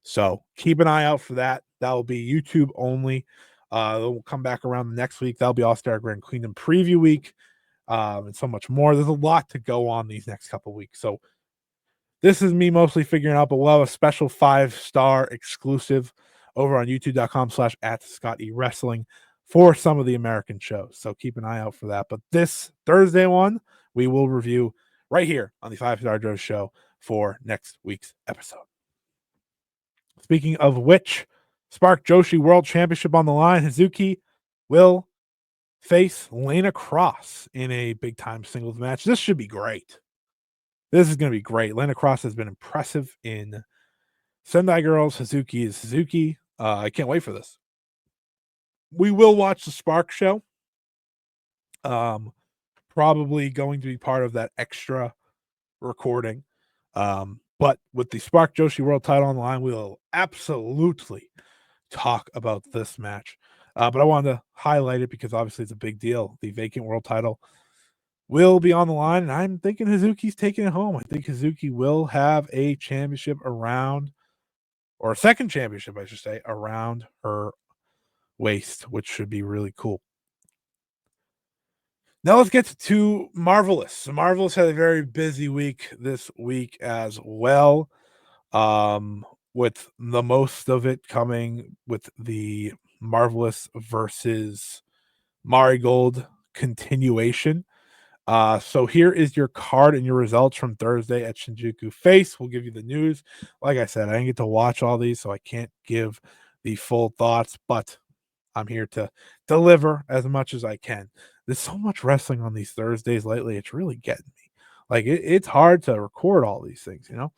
So keep an eye out for that. That will be YouTube only. We'll come back around the next week. That'll be All-Star Grand Kingdom preview week, and so much more. There's a lot to go on these next couple weeks. So this is me mostly figuring out, but we'll have a special 5-star exclusive over on youtube.com/@ScottEWrestling for some of the American shows. So keep an eye out for that. But this Thursday one, we will review right here on the 5-Star Joshi Show for next week's episode. Speaking of which, Spark Joshi World Championship on the line. Hazuki will face Lana Cross in a big time singles match. This should be great. This is going to be great. Lana Cross has been impressive in Sendai Girls. Hazuki is Hazuki. I can't wait for this. We will watch the Spark show. Probably going to be part of that extra recording. But with the Spark Joshi World title on the line, we'll absolutely talk about this match. But I wanted to highlight it because obviously it's a big deal. The vacant world title will be on the line, and I'm thinking Hazuki's taking it home. I think Hazuki will have a championship around, or a second championship, I should say, around her waist, which should be really cool. Now let's get to Marvelous. Marvelous had a very busy week this week as well, with the most of it coming with the Marvelous versus Marigold continuation. So here is your card and your results from Thursday at Shinjuku Face. We'll give you the news. Like I said, I didn't get to watch all these, so I can't give the full thoughts, but I'm here to deliver as much as I can. There's so much wrestling on these Thursdays lately. It's really getting me. Like it's hard to record all these things, you know.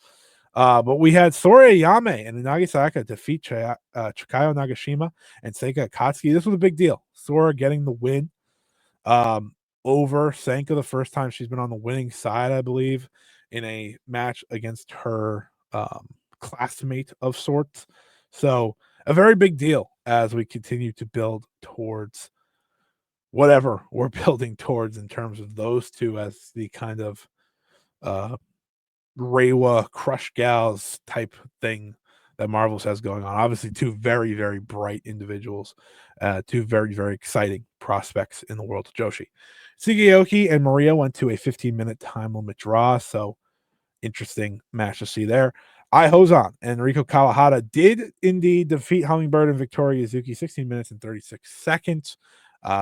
But we had Sora Yame and Inagi Sayaka defeat Chikayo Nagashima and Seika Akatsuki. This was a big deal. Sora getting the win over Sanka the first time she's been on the winning side, I believe, in a match against her classmate of sorts. So a very big deal as we continue to build towards whatever we're building towards in terms of those two as the kind of uh Reiwa Crush Gals type thing that Marvel's has going on. Obviously, two very, very bright individuals, two very, very exciting prospects in the world of Joshi. Sugiyoki and Maria went to a 15-minute time limit draw, so interesting match to see there. Ai Hozan and Riko Kawahata did indeed defeat Hummingbird and Victoria Yuzuki 16 minutes and 36 seconds.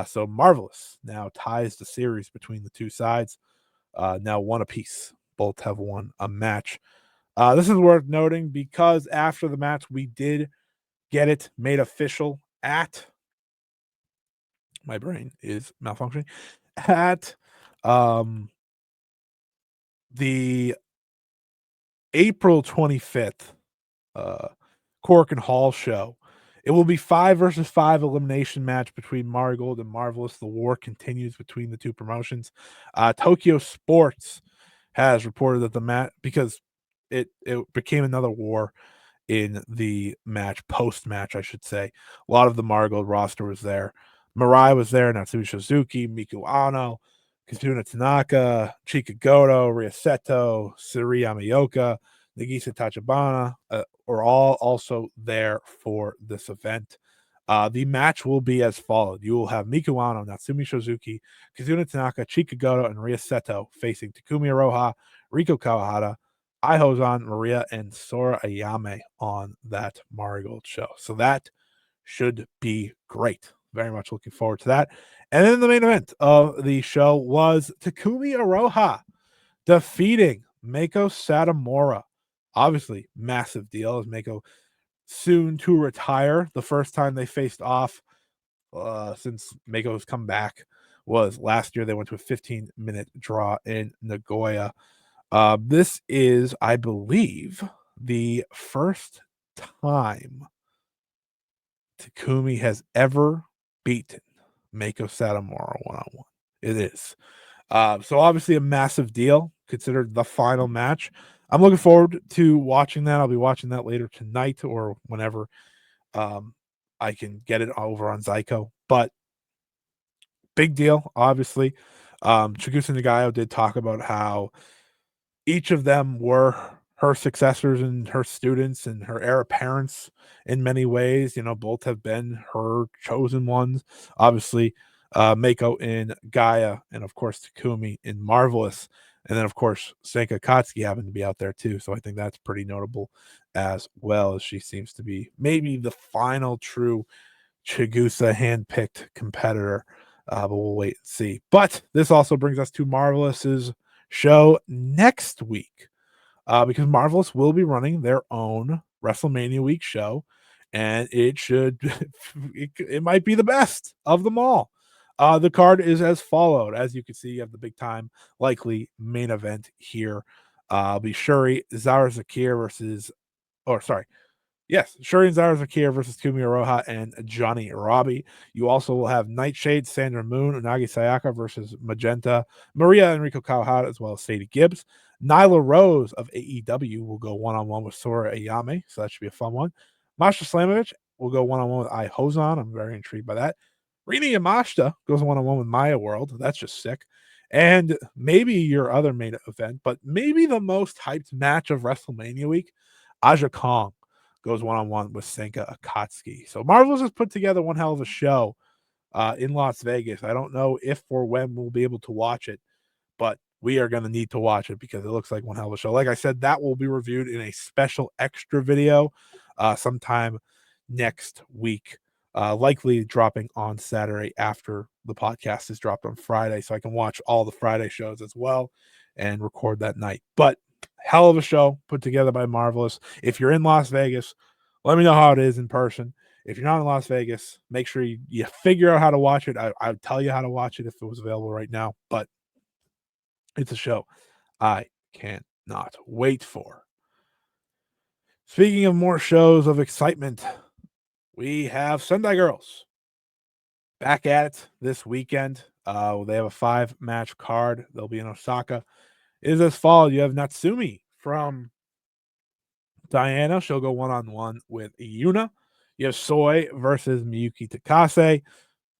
So Marvelous now ties the series between the two sides. Now one apiece. Both have won a match. This is worth noting because after the match, we did get it made official at my brain is malfunctioning at the April 25th Cork and Hall show. It will be 5 versus 5 elimination match between Marigold and Marvelous. The war continues between the two promotions. Tokyo Sports has reported that the match, because it became another war in the match, post-match, I should say. A lot of the Marigold roster was there. Mirai was there, Natsumi Suzuki, Miku Ano, Kazuna Tanaka, Chika Goto, Rhea Seto, Suri Yamaoka, Nagisa Tachibana are all also there for this event. The match will be as followed. You will have Miku Ano, Natsumi Suzuki, Kazuna Tanaka, Chika Goto, and Rhea Seto facing Takumi Iroha, Riko Kawahata, Ai Hozan, Maria, and Sora Ayame on that Marigold show. So that should be great. Very much looking forward to that. And then the main event of the show was Takumi Iroha defeating Meiko Satomura. Obviously, massive deal as Meiko soon to retire. The first time they faced off since Meiko's come back was last year. They went to a 15-minute draw in Nagoya. This is, I believe, the first time Takumi has ever beaten Meiko Satomura one-on-one. It is. So obviously a massive deal, considered the final match. I'm looking forward to watching that. I'll be watching that later tonight or whenever I can get it over on Zyko. But big deal, obviously. Chigusa Nagayo did talk about how each of them were her successors and her students and her heir apparents in many ways. You know, both have been her chosen ones. Obviously, Meiko in Gaia, and of course Takumi in Marvelous. And then, of course, Senka Katsuki happened to be out there too. So I think that's pretty notable as well, as she seems to be maybe the final true Chigusa handpicked competitor. But we'll wait and see. But this also brings us to Marvelous's show next week, because Marvelous will be running their own WrestleMania week show, and it should it might be the best of them all. The card is as followed. As you can see, you have the big time likely main event here. Be Shuri Zara Zakir versus, or sorry, yes, Shuri and Zara Zakir versus Kumi Iroha and Johnny Robbie. You also will have Nightshade, Sandra Moon, Unagi Sayaka versus Magenta, Maria Enrico Kawahata, as well as Sadie Gibbs. Nyla Rose of AEW will go one-on-one with Sora Ayame, so that should be a fun one. Masha Slamovich will go one-on-one with Ai Hozan. I'm very intrigued by that. Rina Yamashita goes one-on-one with Maya World. That's just sick. And maybe your other main event, but maybe the most hyped match of WrestleMania week, Aja Kong goes one-on-one with Senka Akatsuki. So Marvelous has put together one hell of a show in Las Vegas. I don't know if or when we'll be able to watch it, but we are going to need to watch it because it looks like one hell of a show. Like I said, that will be reviewed in a special extra video sometime next week. likely dropping on Saturday after the podcast is dropped on Friday, so I can watch all the Friday shows as well and record that night. But hell of a show put together by Marvelous. If you're in Las Vegas, let me know how it is in person. If you're not in Las Vegas, make sure you figure out how to watch it. I would tell you how to watch it if it was available right now, but it's a show I cannot wait for. Speaking of more shows of excitement, we have Sendai Girls back at it this weekend. They have a 5-match card. They'll be in Osaka. It is as follows. You have Natsumi from Diana. She'll go one-on-one with Yuna. You have Soy versus Miyuki Takase.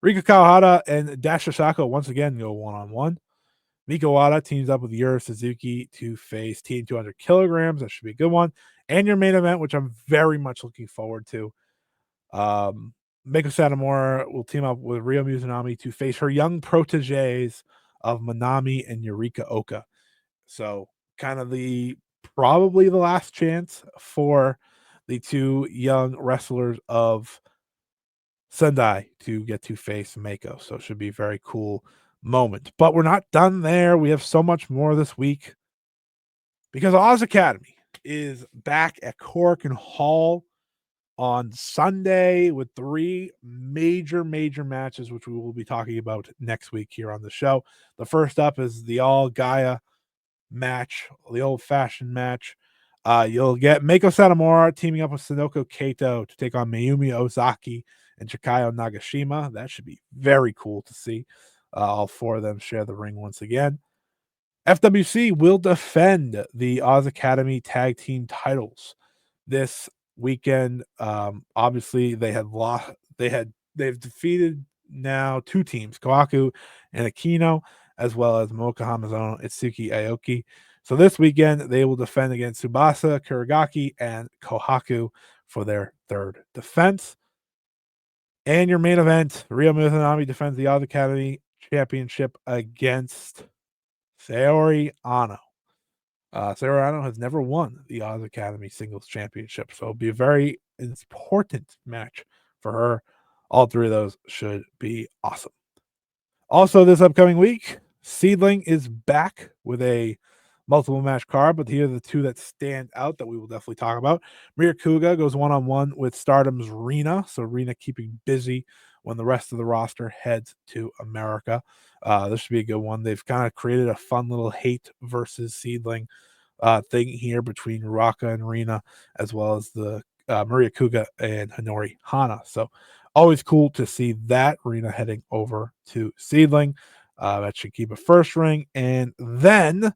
Rika Kawahara and Dash Osaka once again go one-on-one. Miko Wada teams up with Yuri Suzuki to face Team 200 kilograms. That should be a good one. And your main event, which I'm very much looking forward to. Meiko Satomura will team up with Ryo Mizunami to face her young proteges of Manami and Yurika Oka. So kind of probably the last chance for the two young wrestlers of Sendai to get to face Meiko. So it should be a very cool moment. But we're not done there. We have so much more this week because Oz Academy is back at Korakuen Hall on Sunday with 3 major matches, which we will be talking about next week here on the show. The first up is the all Gaia match, the old-fashioned match. You'll get Meiko Satomura teaming up with Sonoko Kato to take on Mayumi Ozaki and Chikayo Nagashima. That should be very cool to see. All 4 of them share the ring once again. FWC will defend the Oz Academy tag team titles this weekend. Obviously, they've defeated now 2 teams, Kawaku and Akino, as well as Moka Hamazono, Itsuki Aoki. So this weekend, they will defend against Tsubasa, Kuragaki, and Kohaku for their 3rd defense. And your main event, Ryo Mizunami defends the Oz Academy Championship against Saori Ano. Saori Ano has never won the Oz Academy Singles Championship, so it'll be a very important match for her. All 3 of those should be awesome. Also, this upcoming week, Seedling is back with a multiple match card, but here are the 2 that stand out that we will definitely talk about. Ria Kuga goes one-on-one with Stardom's Rina, so Rina keeping busy when the rest of the roster heads to America. This should be a good one. They've kind of created a fun little hate versus Seedling thing here between Ruaka and Rina, as well as the Maria Kuga and Hinori Hana. So always cool to see that. Rina heading over to Seedling. That should keep a first ring. And then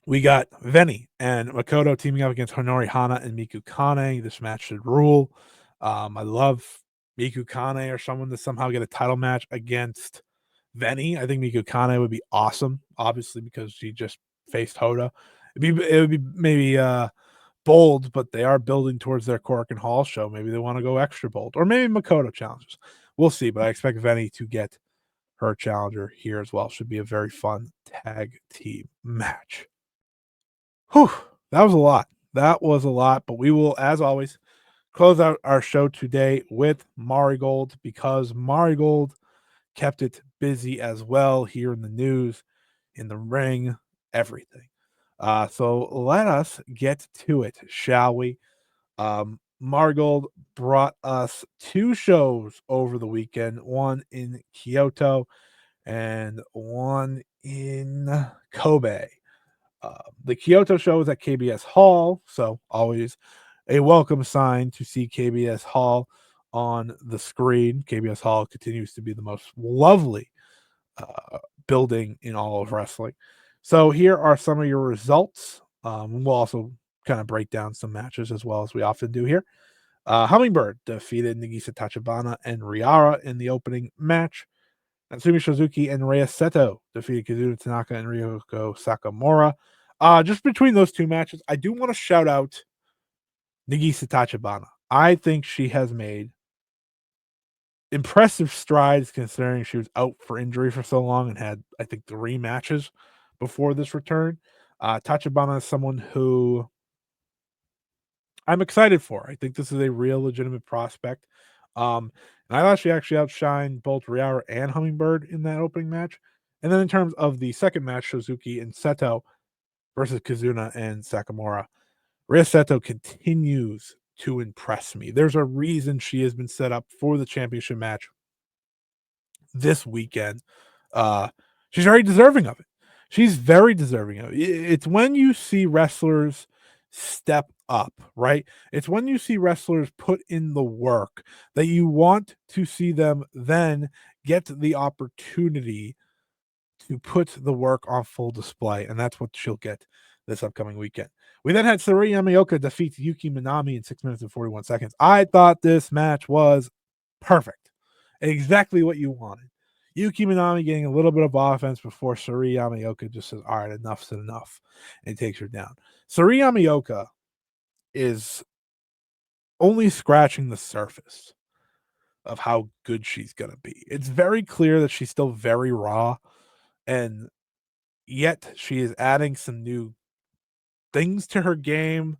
we got Veni and Makoto teaming up against Honori Hana and Miku Kane. This match should rule. I love Miku Kane or someone to somehow get a title match against Veni. I think Miku Kane would be awesome, obviously, because she just faced Hoda. It would be maybe bold, but they are building towards their Korakuen Hall show. Maybe they want to go extra bold. Or maybe Makoto challenges. We'll see, but I expect Veni to get her challenger here as well. Should be a very fun tag team match. Whew, that was a lot. That was a lot, but we will, as always, close out our show today with Marigold because Marigold kept it busy as well here in the news, in the ring, everything. So let us get to it, shall we? Marigold brought us 2 shows over the weekend, one in Kyoto and one in Kobe. The Kyoto show is at KBS Hall, so always a welcome sign to see KBS Hall on the screen. KBS Hall continues to be the most lovely building in all of wrestling. So here are some of your results. We'll also kind of break down some matches as well as we often do here. Hummingbird defeated Nagisa Tachibana and Riara in the opening match. Natsumi Shizuki and Rhea Seto defeated Kazuna Tanaka and Ryoko Sakamura. Just between those 2 matches, I do want to shout out Nagisa Tachibana. I think she has made impressive strides considering she was out for injury for so long and had, I think, 3 matches before this return. Tachibana is someone who I'm excited for her. I think this is a real legitimate prospect. And I thought she actually outshined both Riara and Hummingbird in that opening match. And then in terms of the second match, Suzuki and Seto versus Kazuna and Sakamura, Rhea Seto continues to impress me. There's a reason she has been set up for the championship match this weekend. Uh, she's very deserving of it. She's very deserving of it. It's when you see wrestlers step up, right? It's when you see wrestlers put in the work that you want to see them then get the opportunity to put the work on full display, and that's what she'll get this upcoming weekend. We then had Saraya Yamaoka defeat Yuki Minami in 6 minutes and 41 seconds. I thought this match was perfect. Exactly what you wanted. Yuki Minami getting a little bit of offense before Saraya Yamaoka just says, all right, enough's enough, and takes her down. Saraya Yamaoka is only scratching the surface of how good she's going to be. It's very clear that she's still very raw, and yet she is adding some new things to her game.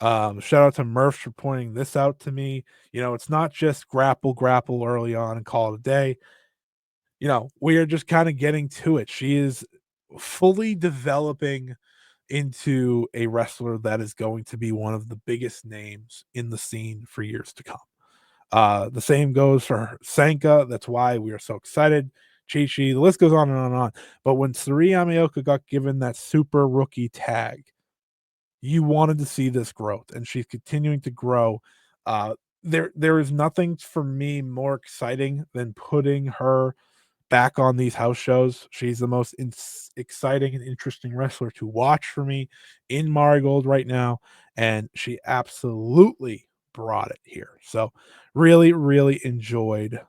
Shout out to Murph for pointing this out to me. It's not just grapple early on and call it a day. We are just kind of getting to it. She is fully developing into a wrestler that is going to be one of the biggest names in the scene for years to come. The same goes for Sanka. That's why we are so excited. Chi-Chi, the list goes on and on and on. But when Saraya Yamaoka got given that super rookie tag, you wanted to see this growth, and she's continuing to grow. There is nothing for me more exciting than putting her back on these house shows. She's the most exciting and interesting wrestler to watch for me in Marigold right now, and she absolutely brought it here. So really, really enjoyed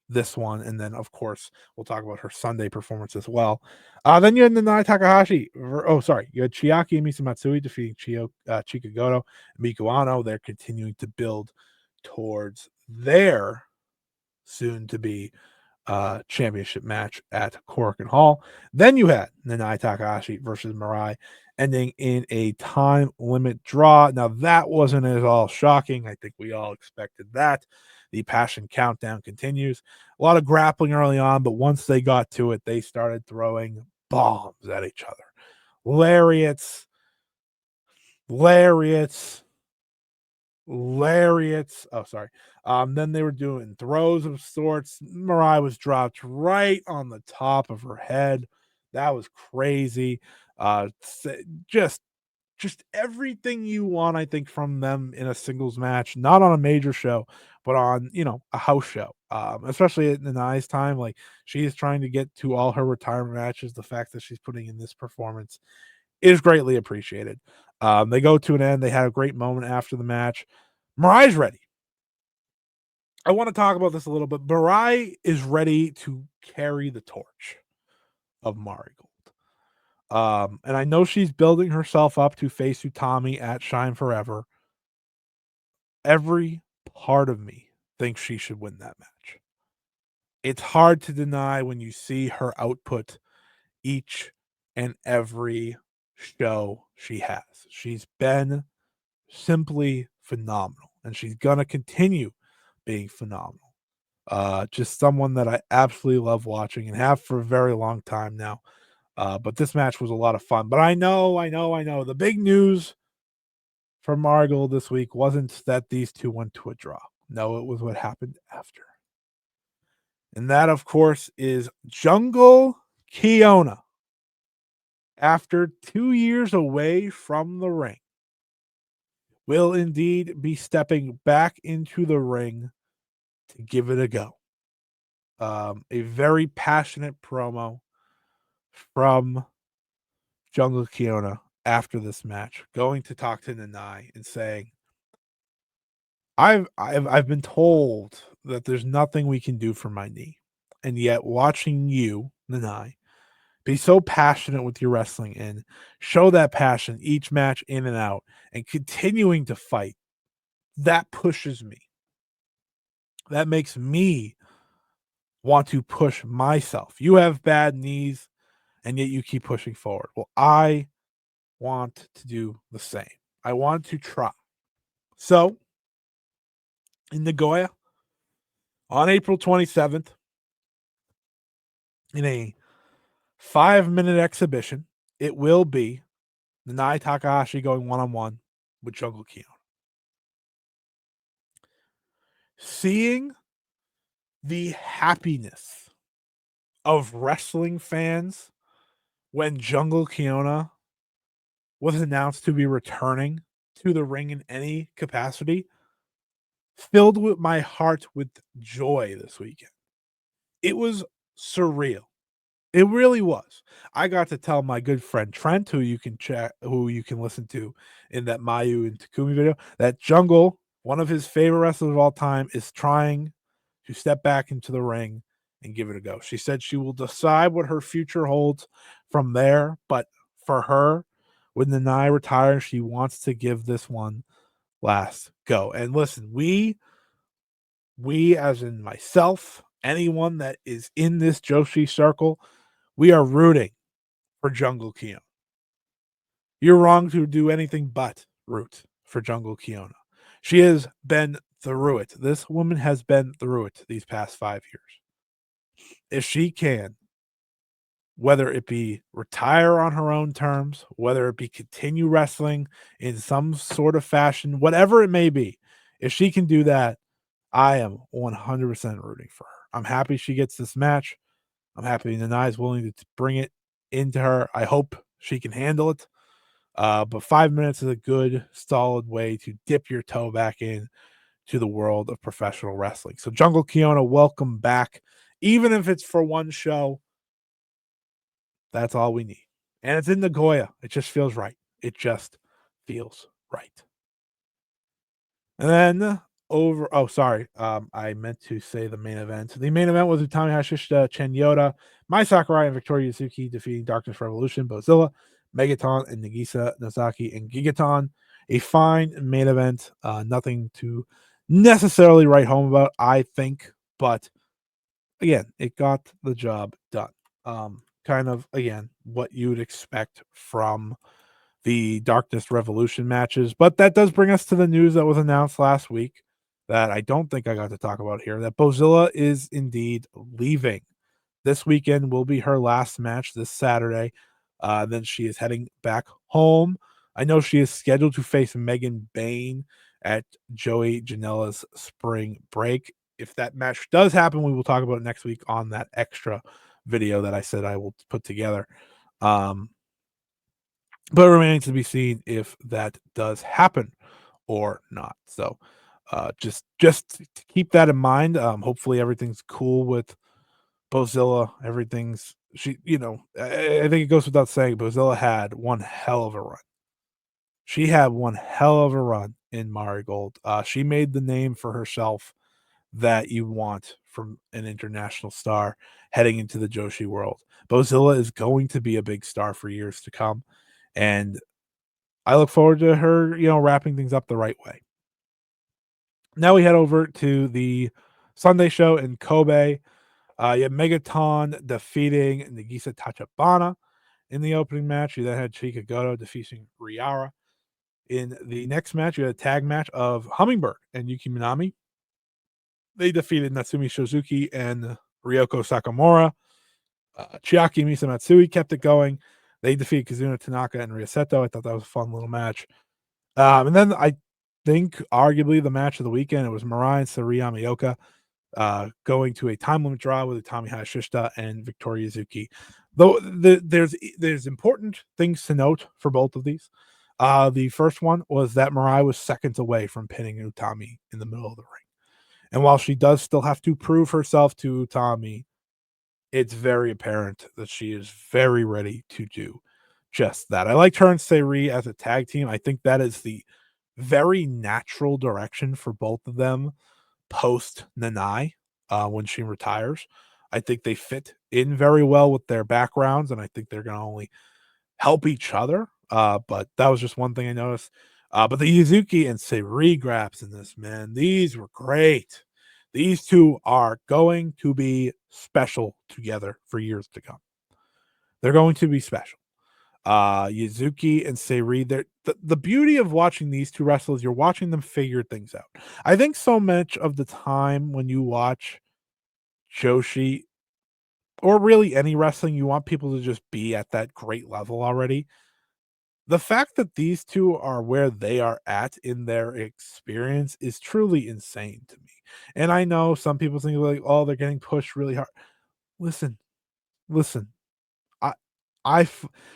this one. And then, of course, we'll talk about her Sunday performance as well. Then you had Nanai Takahashi. You had Chiaki and Misamatsui defeating Chika Goto and Miku Ano. They're continuing to build towards their soon to be championship match at Korakuen Hall. Then you had Nanai Takahashi versus Mirai, ending in a time limit draw. Now that wasn't at all shocking. I think we all expected that. The passion countdown continues. A lot of grappling early on, but once they got to it, they started throwing bombs at each other. Lariats, lariats. Oh, sorry. Then they were doing throws of sorts. Mirai was dropped right on the top of her head. That was crazy. Just everything you want, I think, from them in a singles match, not on a major show, but on a house show. Especially in Nanai's time, like she is trying to get to all her retirement matches. The fact that she's putting in this performance is greatly appreciated. They go to an end. They had a great moment after the match. Mirai's ready. I want to talk about this a little bit. Mirai is ready to carry the torch of Marigold. And I know she's building herself up to face Utami at Shine Forever. Every part of me thinks she should win that match. It's hard to deny when you see her output each and every show she has. She's been simply phenomenal, and she's gonna continue being phenomenal. Just someone that I absolutely love watching and have for a very long time now. But this match was a lot of fun. But I know. The big news for Marigold this week wasn't that these two went to a draw. No, it was what happened after. And that, of course, is Jungle Kyona. After 2 years away from the ring, will indeed be stepping back into the ring to give it a go. A very passionate promo from Jungle Kyona after this match, going to talk to Nanai and saying, I've been told that there's nothing we can do for my knee. And yet watching you, Nanai, be so passionate with your wrestling and show that passion each match in and out and continuing to fight, that pushes me. That makes me want to push myself. You have bad knees and yet you keep pushing forward. Well, I want to do the same. I want to try. So, in Nagoya, on April 27th, in a 5-minute exhibition, it will be Nanae Takahashi going one-on-one with Jungle Kyona. Seeing the happiness of wrestling fans when Jungle Kyona was announced to be returning to the ring in any capacity filled with my heart with joy this weekend. It was surreal. It really was. I got to tell my good friend Trent, who you can listen to in that Mayu and Takumi video, that Jungle, one of his favorite wrestlers of all time, is trying to step back into the ring and give it a go. She said she will decide what her future holds from there, but for her, when Nanai retires, she wants to give this one last go. And listen, we as in myself, anyone that is in this Joshi circle, we are rooting for Jungle Kyona. You're wrong to do anything but root for Jungle Kyona. She has been through it. This woman has been through it these past 5 years. If she can, whether it be retire on her own terms, whether it be continue wrestling in some sort of fashion, whatever it may be, if she can do that, I am 100% rooting for her. I'm happy she gets this match. I'm happy Nanai is willing to bring it into her. I hope she can handle it. But 5 minutes is a good, solid way to dip your toe back in to the world of professional wrestling. So Jungle Kyona, welcome back. Even if it's for one show, that's all we need. And it's in Nagoya. It just feels right. It just feels right. And then I meant to say the main event. The main event was Utami Hayashishita, Chen Yoda, Mai Sakurai, and Victoria Yuzuki defeating Darkness Revolution, Bozilla, Megaton, and Nagisa Nozaki and Gigaton. A fine main event. Nothing to necessarily write home about, I think, but again, it got the job done. Kind of again what you would expect from the Darkness Revolution matches. But that does bring us to the news that was announced last week that I don't think I got to talk about here, that Bozilla is indeed leaving. This weekend will be her last match this Saturday. Then she is heading back home. I know she is scheduled to face Megan Bain at Joey Janela's spring break. If that match does happen, we will talk about it next week on that extra video that I said I will put together. But it remains to be seen if that does happen or not. So just to keep that in mind. Hopefully everything's cool with Bozilla. Everything's I think it goes without saying, Bozilla had one hell of a run. She had one hell of a run in Marigold. She made the name for herself that you want from an international star heading into the Joshi world. Bozilla is going to be a big star for years to come. And I look forward to her, wrapping things up the right way. Now we head over to the Sunday show in Kobe. You had Megaton defeating Nagisa Tachibana in the opening match. You then had Chika Goto defeating Riara. In the next match, you had a tag match of Hummingbird and Yuki Minami. They defeated Natsumi Shizuki and Ryoko Sakamura. Chiaki Misa Matsui kept it going. They defeated Kazuna Tanaka and Ryoseto. I thought that was a fun little match. And then I think arguably the match of the weekend, it was Mirai and Sari Yamaoka going to a time limit draw with Utami Hayashishita and Victoria Yuzuki. Though there's important things to note for both of these. The first one was that Mirai was seconds away from pinning Utami in the middle of the ring. And while she does still have to prove herself to Utami, it's very apparent that she is very ready to do just that. I liked her and Seiri as a tag team. I think that is the very natural direction for both of them post Nanai when she retires. I think they fit in very well with their backgrounds, and I think they're going to only help each other. But that was just one thing I noticed. But the Yuzuki and Seiri grabs in this, man, these were great. These two are going to be special together for years to come. They're going to be special. Yuzuki and Seiri. The beauty of watching these two wrestlers, you're watching them figure things out. I think so much of the time when you watch Joshi or really any wrestling, you want people to just be at that great level already. The fact that these two are where they are at in their experience is truly insane to me. And I know some people think like, oh, they're getting pushed really hard. Listen, listen. I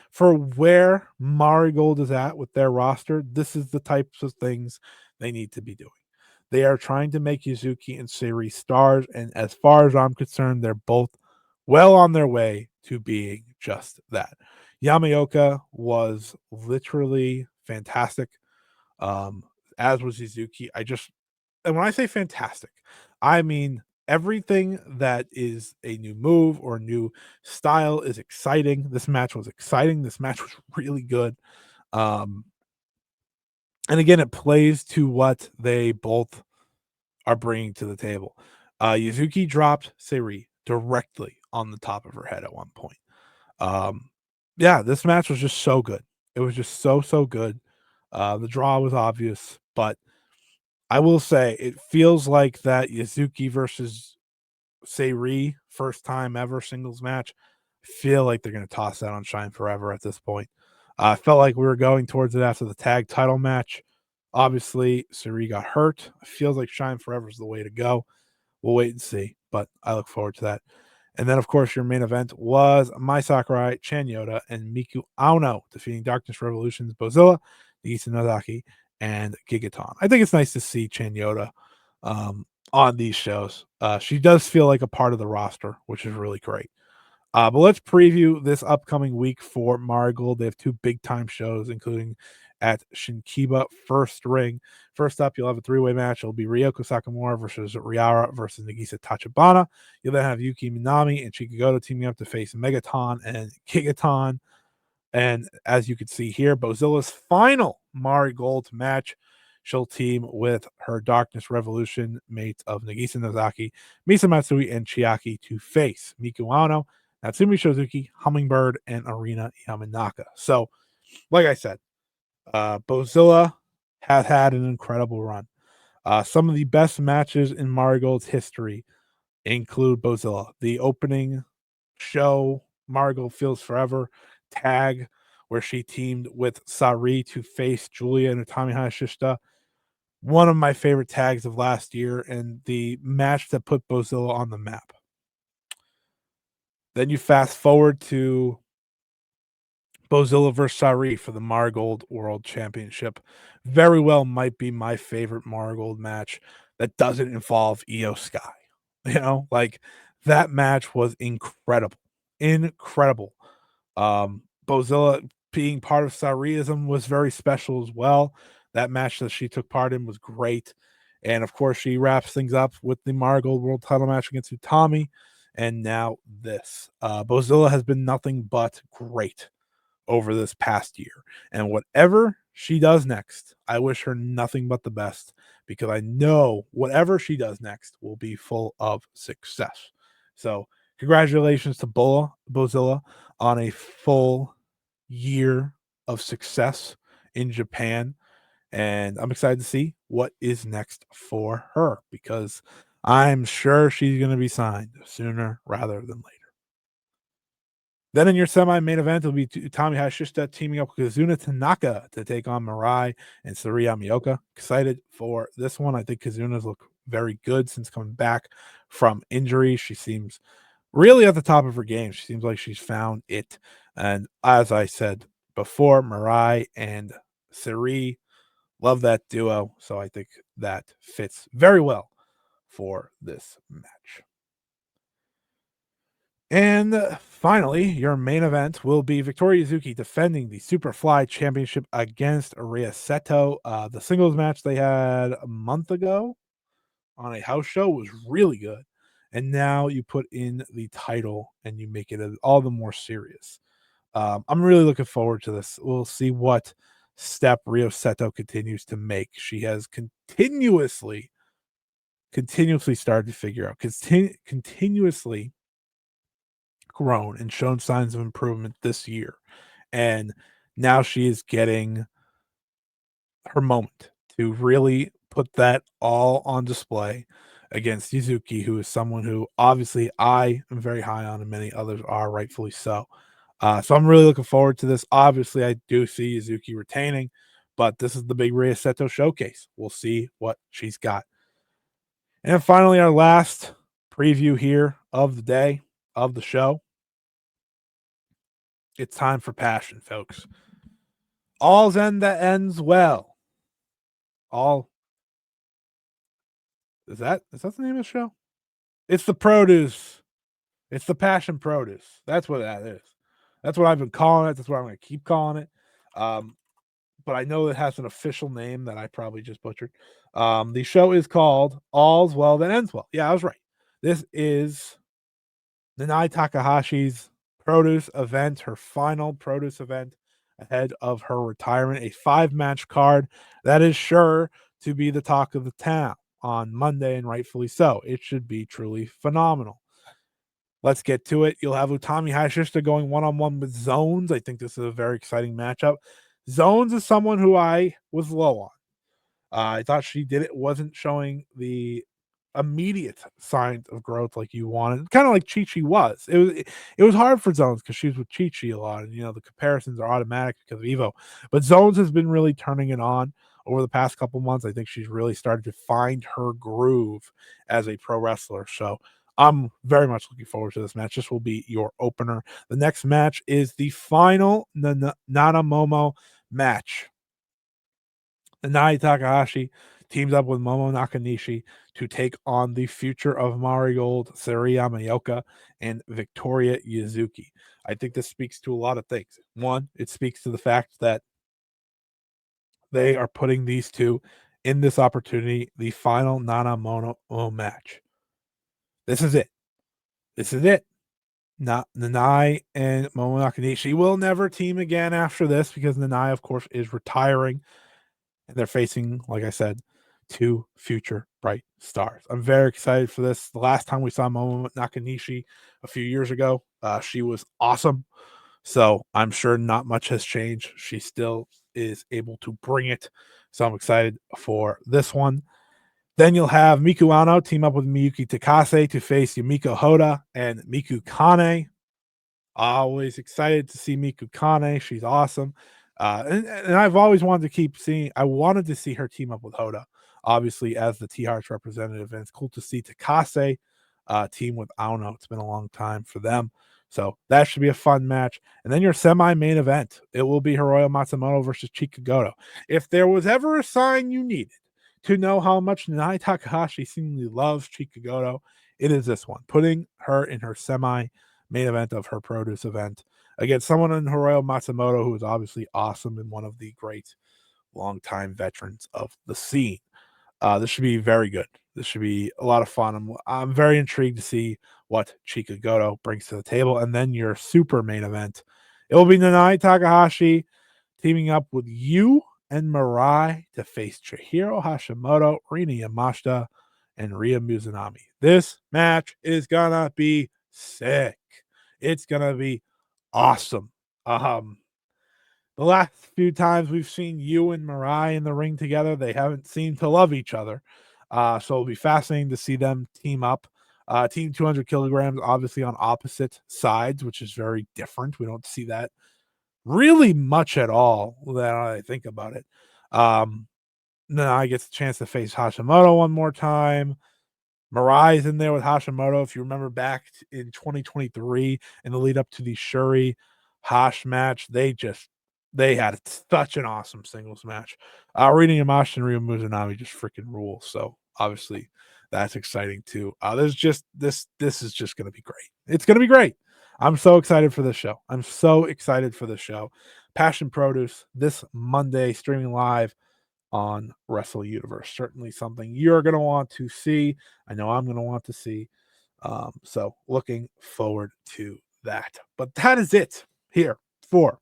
for where Marigold is at with their roster, this is the types of things they need to be doing. They are trying to make Yuzuki and Siri stars, and as far as I'm concerned, they're both well on their way to being just that. Yamaoka was literally fantastic, um, as was Yuzuki. And when I say fantastic, I mean everything that is a new move or new style is exciting. This match was exciting. This match was really good. Um, and again, it plays to what they both are bringing to the table. Yuzuki dropped Seri directly on the top of her head at one point. Um, yeah, this match was just so good. It was just so good. The draw was obvious, but I will say it feels like that Yuzuki versus Seiri first time ever singles match. I feel like they're going to toss that on Shine Forever at this point. I felt like we were going towards it after the tag title match. Obviously, Seiri got hurt. It feels like Shine Forever is the way to go. We'll wait and see, but I look forward to that. And then, of course, your main event was Mai Sakurai, Chan Yoda, and Miku Aono defeating Darkness Revolution's Bozilla, Nagisa Nozaki, and Gigaton. I think it's nice to see Chan Yoda on these shows. She does feel like a part of the roster, which is really great. But let's preview this upcoming week for Marigold. They have two big time shows, including at Shinkiba First Ring. First up, you'll have a three-way match. It'll be Ryoko Sakamura versus Riara versus Nagisa Tachibana. You'll then have Yuki Minami and Chikagoto teaming up to face Megaton and Gigaton. And as you can see here, Bozilla's final Marigold match. She'll team with her Darkness Revolution mates of Nagisa Nozaki, Misa Matsui, and Chiaki to face Miku Ano, Natsumi Shozuki, Hummingbird, and Arena Yamanaka. So, like I said, Bozilla has had an incredible run. Some of the best matches in Marigold's history include Bozilla. The opening show, Marigold Feels Forever tag, where she teamed with Sari to face Julia and Utami Hayashishita. One of my favorite tags of last year, and the match that put Bozilla on the map. Then you fast forward to Bozilla versus Sari for the Marigold World Championship. Very well might be my favorite Marigold match that doesn't involve Io Sky. You know, like that match was incredible. Incredible. Bozilla being part of Sariism was very special as well. That match that she took part in was great. And of course, she wraps things up with the Marigold World title match against Utami. And now this. Bozilla has been nothing but great over this past year. And whatever she does next, I wish her nothing but the best because I know whatever she does next will be full of success. So, congratulations to Bozilla on a full year of success in Japan. And I'm excited to see what is next for her because I'm sure she's going to be signed sooner rather than later. Then in your semi-main event, it'll be Utami Hayashishita teaming up with Kazuna Tanaka to take on Mirai and Sari Yamaoka. Excited for this one. I think Kazuna's look very good since coming back from injury. She seems really at the top of her game. She seems like she's found it. And as I said before, Mirai and Sari, love that duo. So I think that fits very well for this match. And finally, your main event will be Victoria Yuzuki defending the Superfly Championship against Aria Seto. The singles match they had a month ago on a house show was really good. And now you put in the title and you make it all the more serious. I'm really looking forward to this. We'll see what step Rio Seto continues to make. She has continuously started to figure out, continuously grown and shown signs of improvement this year. and now she is getting her moment to really put that all on display against Suzuki, who is someone who obviously I am very high on, and many others are rightfully so. So I'm really looking forward to this. Obviously, I do see Suzuki retaining, but this is the big Rhea Seto showcase. We'll see what she's got. And finally, our last preview here of the day, of the show. It's time for passion, folks. All's end that ends well. All is that the name of the show? It's the produce. It's the passion produce. That's what that is. That's what I've been calling it. That's what I'm going to keep calling it. But I know it has an official name that I probably just butchered. The show is called All's Well That Ends Well. Yeah, I was right. This is Nanai Takahashi's produce event, her final produce event ahead of her retirement. A 5-match card that is sure to be the talk of the town on Monday, and rightfully so. It should be truly phenomenal. Let's get to it. You'll have Utami Hayashishita going one-on-one with Zones. I think this is a very exciting matchup. Zones is someone who I was low on. I thought she wasn't showing the immediate signs of growth like you wanted. Kind of like Chi-Chi was. It was hard for Zones because she was with Chi-Chi a lot, and the comparisons are automatic because of Evo. But Zones has been really turning it on over the past couple months. I think she's really started to find her groove as a pro wrestler. So I'm very much looking forward to this match. This will be your opener. The next match is the final Nanamomo match. Nai Takahashi teams up with Momo Nakanishi to take on the future of Marigold, Sariya Mayoka, and Victoria Yuzuki. I think this speaks to a lot of things. One, it speaks to the fact that they are putting these two in this opportunity, the final Nana Mono match. This is it. This is it. Nanai and Momo Nakanishi will never team again after this because Nanai, of course, is retiring. And they're facing, like I said, 2 future bright stars. I'm very excited for this. The last time we saw Momo Nakanishi a few years ago, she was awesome. So I'm sure not much has changed. She still is able to bring it. So I'm excited for this one. Then you'll have Miku Ano team up with Miyuki Takase to face Yumiko Hoda and Miku Kane. Always excited to see Miku Kane. She's awesome. And I've always wanted to keep seeing, I wanted to see her team up with Hoda, obviously, as the T Hearts representative. And it's cool to see Takase team with Aono. It's been a long time for them. So that should be a fun match. And then your semi-main event, it will be Hiroyo Matsumoto versus Chika Goto. If there was ever a sign you needed to know how much Nai Takahashi seemingly loves Chika Goto, it is this one. Putting her in her semi-main event of her produce event against someone in Hiroyo Matsumoto, who is obviously awesome and one of the great longtime veterans of the scene. This should be very good. This should be a lot of fun. I'm very intrigued to see what Chika Goto brings to the table. And then your super main event, it will be Nanai Takahashi teaming up with you and Mirai to face Chihiro Hashimoto, Rina Yamashita, and Rhea Mizunami. This match is gonna be sick. It's gonna be awesome. The last few times we've seen you and Mirai in the ring together, they haven't seemed to love each other. So it'll be fascinating to see them team up. Team 200 kilograms, obviously on opposite sides, which is very different. We don't see that really much at all that I think about it. Then I get the chance to face Hashimoto one more time. Mirai's in there with Hashimoto. If you remember back in 2023 in the lead up to the Shuri Hash match, they had such an awesome singles match. Rina Yamashita and Ryo Mizunami just freaking rule. So obviously that's exciting too. There's just this is just gonna be great. It's gonna be great. I'm so excited for this show. I'm so excited for this show. Passion Produce this Monday streaming live on Wrestle Universe. Certainly something you're going to want to see. I know I'm going to want to see. So looking forward to that. But that is it here for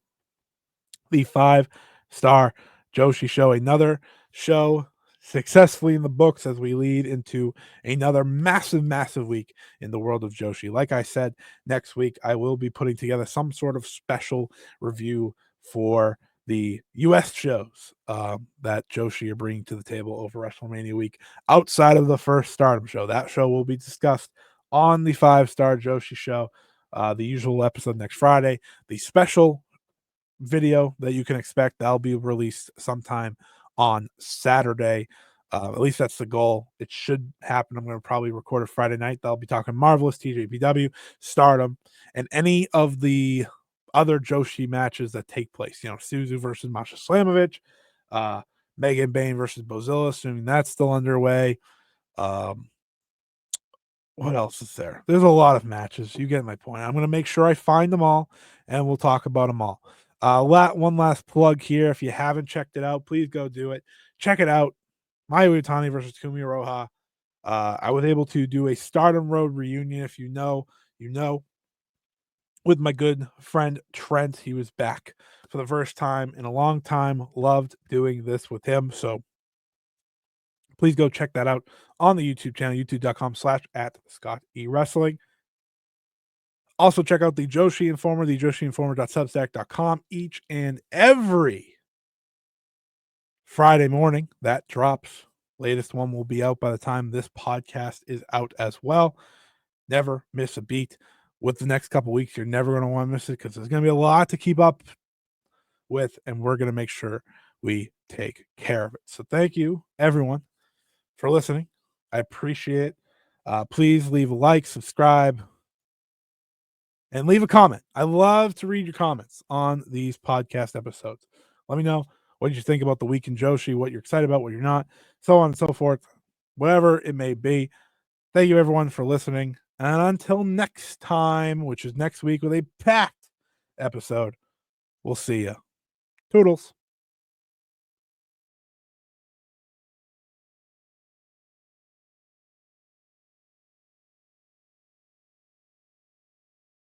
the 5 Star Joshi Show. Another show successfully in the books as we lead into another massive week in the world of Joshi. Like I said, next week I will be putting together some sort of special review for the US shows that Joshi are bringing to the table over WrestleMania week outside of the first Stardom show. That show will be discussed on the 5-Star Joshi Show, the usual episode next Friday. The special video that you can expect, that'll be released sometime on Saturday. At least that's the goal. It should happen. I'm going to probably record it Friday night. I'll be talking Marvelous, TJPW, Stardom, and any of the other Joshi matches that take place. You know, Suzu versus Masha Slamovich, Megan Bain versus Bozilla, assuming that's still underway. What else is there? There's a lot of matches. You get my point. I'm going to make sure I find them all, and we'll talk about them all. One last plug here. If you haven't checked it out, please go do it. Check it out. Mayu Iwatani versus Kumi Roha. I was able to do a Stardom Road reunion. If you know, you know. With my good friend Trent. He was back for the first time in a long time. Loved doing this with him. So please go check that out on the YouTube channel, youtube.com/@ScottEWrestling. Also, check out the Joshi Informer, the JoshiInformer.substack.com each and every Friday morning. That drops. Latest one will be out by the time this podcast is out as well. Never miss a beat. With the next couple weeks, you're never going to want to miss it because there's going to be a lot to keep up with, and we're going to make sure we take care of it. So thank you, everyone, for listening. I appreciate it. Please leave a like, subscribe, and leave a comment. I love to read your comments on these podcast episodes. Let me know what you think about the week in Joshi, what you're excited about, what you're not, so on and so forth, whatever it may be. Thank you, everyone, for listening. And until next time, which is next week with a packed episode, we'll see you. Toodles.